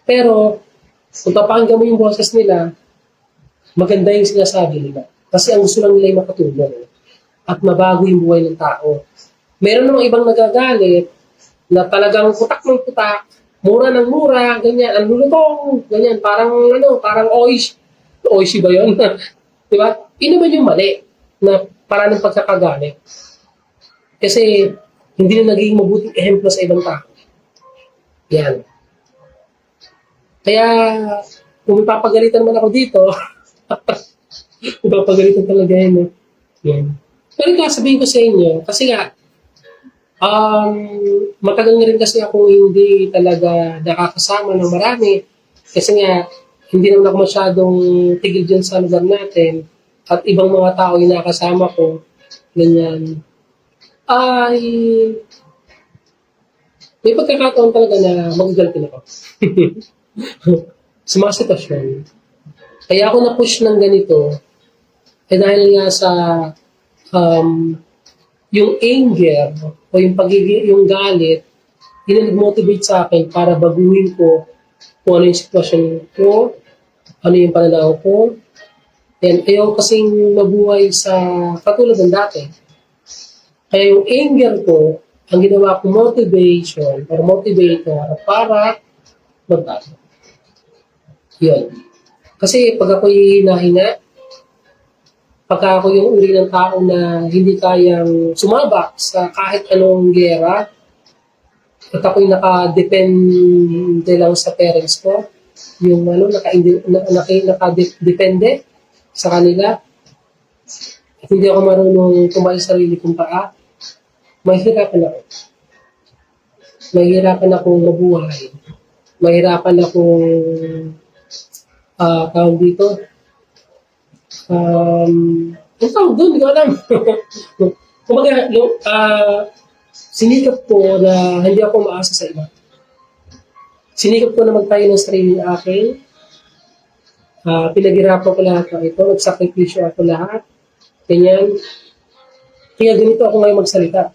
pero kung papakinggan mo yung boses nila, maganda yung sinasabi nila. Kasi ang gusto lang nila ay makatulong at mabago yung buhay ng tao. Meron namang ibang nagagalit na talagang putak ng putak, mura ng mura, ganyan, ang lulutong, ganyan, parang oishi ba yun? Di ba? Yun naman yung mali na para ng pagkakagalit. Kasi hindi na naging mabuting ehemplo sa ibang tao. Yan. Kaya, kung ipapagalitan man ako dito, ipapagalitan talaga yun. No? Yan. Pero ito, sabihin ko sa inyo, kasi nga, matagal na rin kasi ako hindi talaga nakakasama ng marami. Kasi nga, hindi naman ako masyadong tigil dyan sa lugar natin. At ibang mga tao yung nakasama ko, ganyan, ay may pagkakataon talaga na magagaltin ako. Sa mga sitwasyon. Kaya ako na-push ng ganito, dahil nga sa um, yung anger o yung galit, yun ang nag-motivate sa akin para baguhin ko kung ano yung sitwasyon ko, ano yung pananaw ko. And ayaw kasing mabuhay sa katulad ng dati. Kaya yung anger ko, ang ginawa ko motivation or motivator para magbago. Yun. Kasi pag ako'y nahinga, pagka ako yung uri ng tao na hindi kayang sumabak sa kahit anong gera, at ako'y nakadepende lang sa parents ko, yung nakadepende sa kanila, at hindi ako marunong tumayo sa sarili kong paa, mahirapan ako. Mahirapan akong mabuhay. Mahirapan akong tawag dito, ang tawag doon, hindi ko alam. Kumbaga, sinikap ko na hindi ako maasa sa iba. Sinikap ko na magtayo ng sarili ng akin. Pinaghirapan ko lahat ng ito. Nagsakripisyo ako lahat. Ganyan. Kaya ganito ako ngayon magsalita.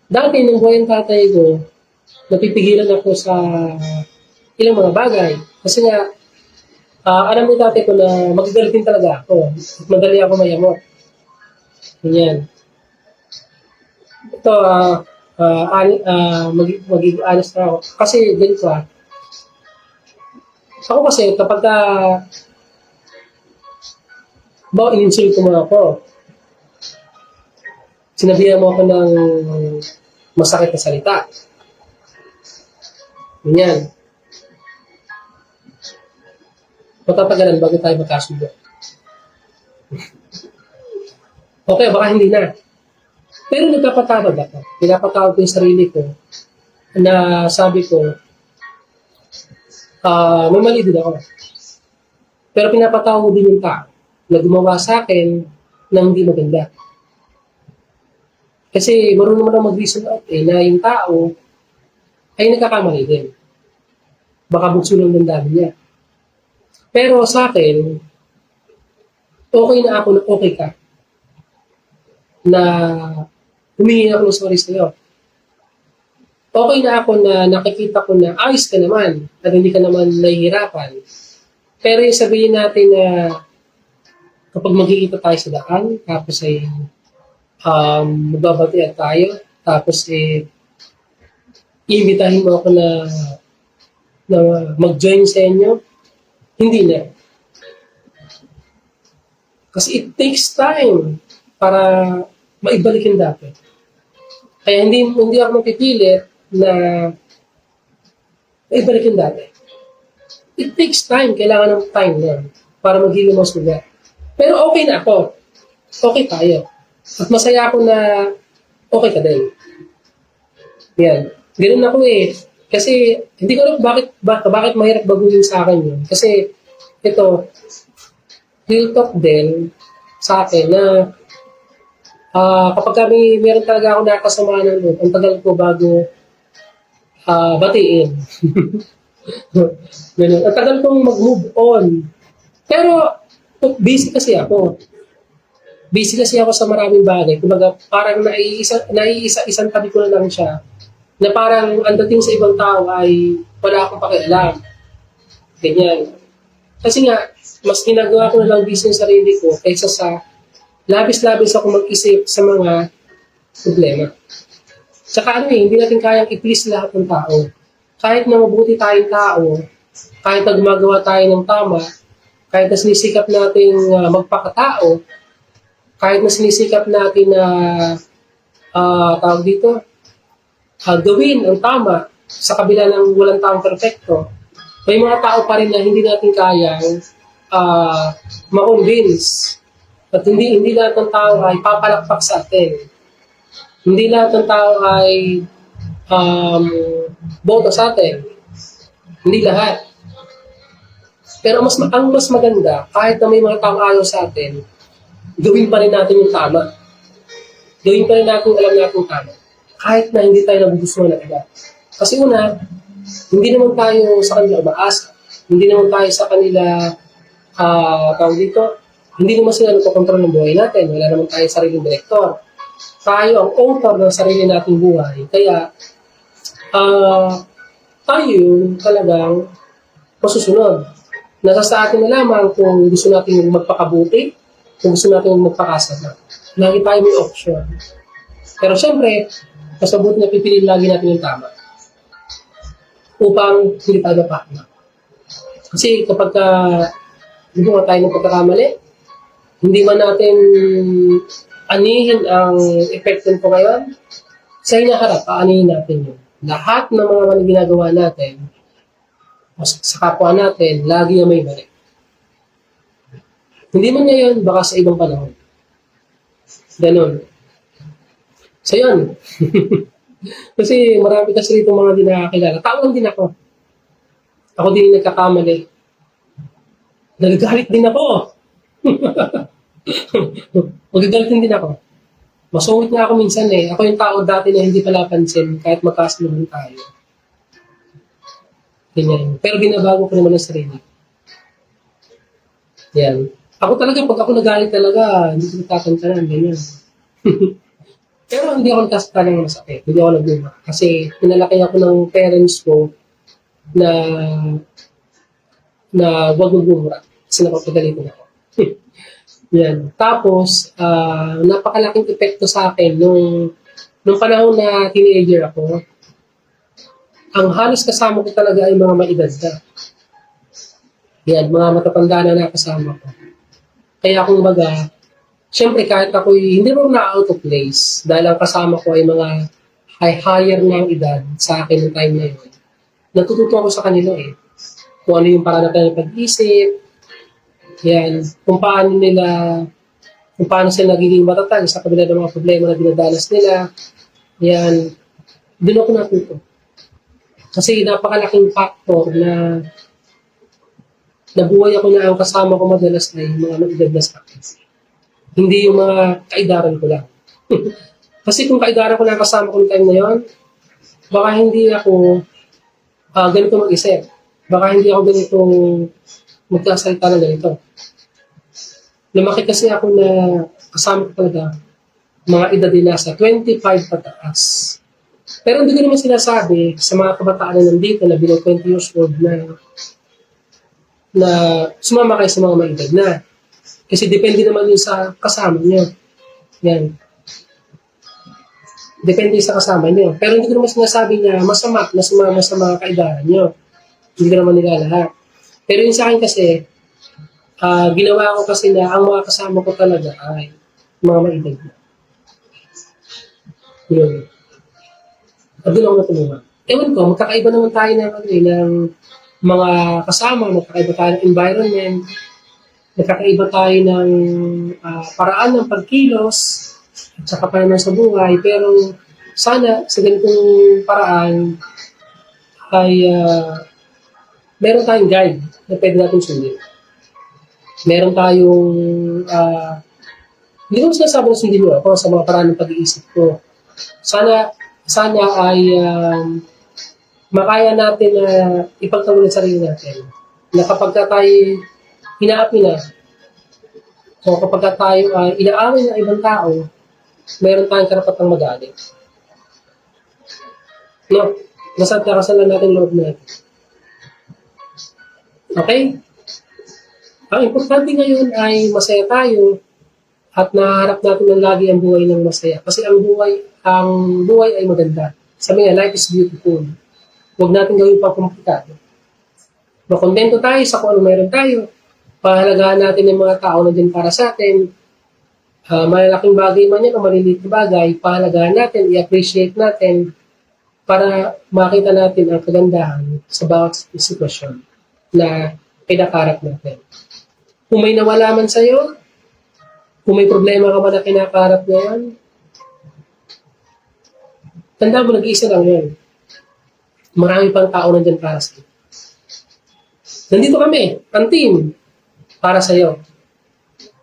Dati, nung buhay ng tatay ko, napipigilan ako sa ilang mga bagay. Kasi nga, alam mo dati ko na magagalitin talaga ako. At madali ako mayamot. Ganyan. Ito, magiging honest na ako. Kasi ganito ako kasi kapag in-insult mo ako, sinabihan mo ako ng masakit na salita. Ganyan. Matatagalan bago tayo magkasundo. Okay, baka hindi na. Pero nagpapatawad ako. Pinapatawad ko yung sarili ko na sabi ko, may mali din ako. Pero pinapatawad ko din yung tao na gumawa sa akin ng hindi maganda. Kasi marunong mo na mag-reason out na yung tao ay nagkakamali din. Baka bugso lang ng dami niya. Pero sa akin, okay na ako na okay ka. Na humingi ako ng sorry sa'yo. Okay na ako na nakikita ko na ayos ka naman at hindi ka naman nahihirapan. Pero yung sabihin natin na kapag magkikita tayo sa daan, tapos ay magbabatian tayo, tapos iimbitahin mo ako na mag-join sa inyo, hindi na. Kasi it takes time para maibalik yung dati. Kaya hindi ako mapipilit na maibalik yung dati. It takes time. Kailangan ng time na para maghilimos ulit. Pero okay na ako. Okay tayo. At masaya ako na okay ka din. Yan. Ganun ako Kasi hindi ko alam bakit mahirap baguhin sa akin yun. Kasi ito, real talk din sa akin na kapag meron talaga ako nakasama ng loob, ang tagal ko bago batiin. Ganun. Ang tagal kong mag-move on. Pero busy kasi ako. Busy kasi ako sa maraming bagay. Kumbaga, parang isang tabi ko na lang siya na parang ang dating sa ibang tao ay wala akong pakialam. Ganyan. Kasi nga, mas ginagawa ko na lang busy yung sarili ko kaysa sa labis-labis ako mag-isip sa mga problema. Tsaka hindi natin kayang i-please lahat ng tao. Kahit na mabuti tayong tao, kahit na gumagawa tayo ng tama, kahit na sinisikap natin magpakatao, kahit na sinisikap natin na tawag dito, gawin ang tama sa kabila ng walang taong perfecto, may mga tao pa rin na hindi natin kayang ma-convince. At hindi lahat ng tao ay papalakpak sa atin. Hindi lahat ng tao ay boto sa atin. Hindi lahat. Pero ang mas maganda, kahit na may mga taong ayaw sa atin, gawin pa rin natin yung tama. Gawin pa rin natin alam natin tama. Kahit na hindi tayo nagugustuhan ng iba. Kasi una, hindi naman tayo sa kanila umaasa. Hindi naman tayo sa kanila, tawag dito, hindi naman sila nagkokontrol ng buhay natin. Wala naman tayo sariling direktor. Tayo ang author ng sarili nating buhay. Kaya, tayo talagang masusunod. Nasa sa atin na lamang kung gusto natin magpakabuti, kung gusto natin magpakasama. Lagi tayo may option. Pero syempre, mas mabuti na pipiliin lagi natin yung tama. Upang hindi tayo mapakna. Kasi kapag gumawa tayo ng pagkakamali, hindi man natin anihin ang epekto nito ngayon, sa hinaharap, aanihin natin yun. Lahat ng mga mali ginagawa natin, sa kapwa natin, lagi may mali. Hindi man ngayon, baka sa ibang panahon. Ganon. So yun. Kasi marami kasi rito mga di nakakilala. Tao lang din ako. Ako din nagkakamali. Nagagalit din ako. Magagalitin din ako. Masungit nga ako minsan eh. Ako yung tao dati na hindi pala pansin kahit magkasalaman tayo. Ganyan. Pero binabago ko naman ang sarili. Yan. Ako talaga, pag ako nagalit talaga, hindi ko nagtatantanan. Ganyan. Pero hindi ako nagkasakta ng masakit. Hindi ako nagluma. Kasi pinalaki ako ng parents ko na wag magbumura. Kasi napapagalitan ako. Yan. Tapos, napakalaking epekto sa akin nung panahon na teenager ako. Ang halos kasama ko talaga ay mga maedad na. Yan, mga matatanda na nakasama ko. Kaya kung baga, syempre kahit ako hindi mo na-out of place dahil ang kasama ko ay mga higher na ang edad sa akin ng time na yun. Natututo ako sa kanila eh. Kung ano yung parang natin pag-isip, yan, kung paano sila nagiging matatag sa kabila ng mga problema na dinadanas nila. Yan, doon ako natuto. Kasi napakalaking factor na nabuhay ako na ang kasama ko madalas ay mga mag-edad na sa akin. Hindi yung mga kaidaran ko lang. Kasi kung kaidaran ko lang kasama ko ng time na yun, baka hindi ako ganito mag-isip. Baka hindi ako ganito magkasalita na ganito. Lumaki kasi ako na kasama ko talaga mga edad din nasa 25 pataas. Pero hindi ko naman sinasabi sa mga kabataan na nandito na below 20 years old na sumama kayo sa mga maedad na. Kasi depende naman yun sa kasama niyo. Yan. Depende sa kasama niyo. Pero hindi ko naman sinasabi niya masama na sumama sa mga kaidaran niyo. Hindi ko naman nilalahat. Pero yun sa akin kasi, ginawa ko kasi na ang mga kasama ko talaga ay mga maedad na. Yun. At doon ako natulungan. Ewan ko, magkakaiba naman tayo ng mga kasama, magkakaiba tayo ng environment, magkakaiba tayo ng paraan ng pagkilos, at saka pa naman sa buhay, pero sana sa ganitong paraan ay meron tayong guide na pwede natin sundin. Meron tayong, hindi ko sinasabi na sundin mo ako sa mga paraan ng pag-iisip ko. Sana ay makaya natin na ipagtanggol ang sarili natin. Na kapag tayo hinaapi na, o kapag tayo inaaway ng ibang tao, meron tayong karapatang magalit. No? Basta takasan lang natin loob natin. Okay? Ang importante ngayon ay masaya tayo at naharap natin ng lagi ang buhay ng masaya. Kasi ang buhay ay maganda. Sabi nga, life is beautiful. Huwag natin gawin pa komplikado. Makontento tayo sa kung ano meron tayo. Pahalagaan natin ng mga tao na din para sa atin. Malalaking bagay man yan o maliliit na bagay, pahalagaan natin, i-appreciate natin para makita natin ang kagandahan sa bawat sitwasyon na pinakarap natin. Kung may nawala man sa'yo, kung may problema ka man na kinakarap ngayon, tanda mo, nag-iisa lang yun. Marami pang tao nandyan para sa'yo. Nandito kami, ang team, para sa'yo,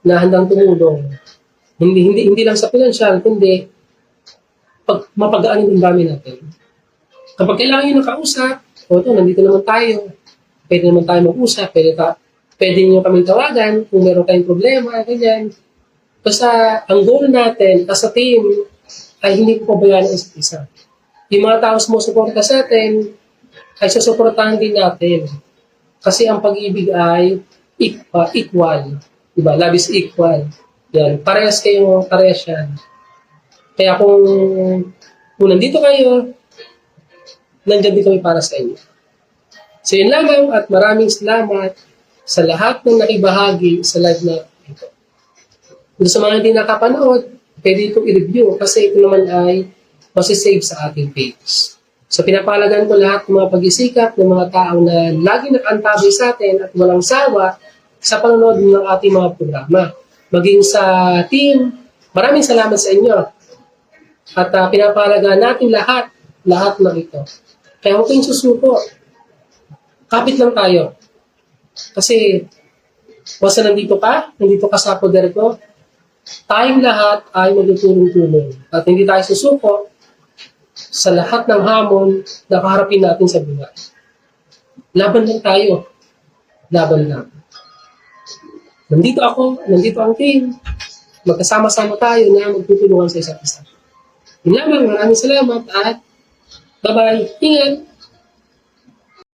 na handang tumulong. Hindi lang sa pinansyal, kundi mapagaan yung dami natin. Kapag kailangan nyo ng kausap, o ito, nandito naman tayo. Pwede naman tayo mag-usap, pwede nyo kami tawagan kung meron kayong problema, ganyan. Basta, ang goal natin as a team ay hindi ko pabayaan ang isa't isa. Yung mga tao sumusuporta sa atin, ay susuportahan din natin. Kasi ang pag-ibig ay equal. Diba? Love is equal. Yan. Parehas yan. Kaya kung nandito kayo, nandiyan din kami para sa inyo. So yun lamang at maraming salamat sa lahat ng nakibahagi sa live na ito. Kung sa mga hindi nakapanood, pwede itong i-review kasi ito naman ay masisave sa ating page. So pinapahalagan ko lahat ng mga pag-isikap ng mga tao na lagi nakaantabay sa atin at walang sawa sa panonood ng ating mga programa. Maging sa team, maraming salamat sa inyo. At pinapahalagaan natin lahat ng ito. Kaya huwag kayong susuko. Kapit lang tayo. Kasi, basta nandito ka sa poder ko, tayong lahat ay magtutulong-tulong. At hindi tayo susuko sa lahat ng hamon na kaharapin natin sa buhay. Laban lang tayo. Laban lang. Nandito ako, nandito ang team. Magkasama-sama tayo na magtutulungan sa isa't isa. Yun lamang, maraming salamat at bye-bye. Ingat!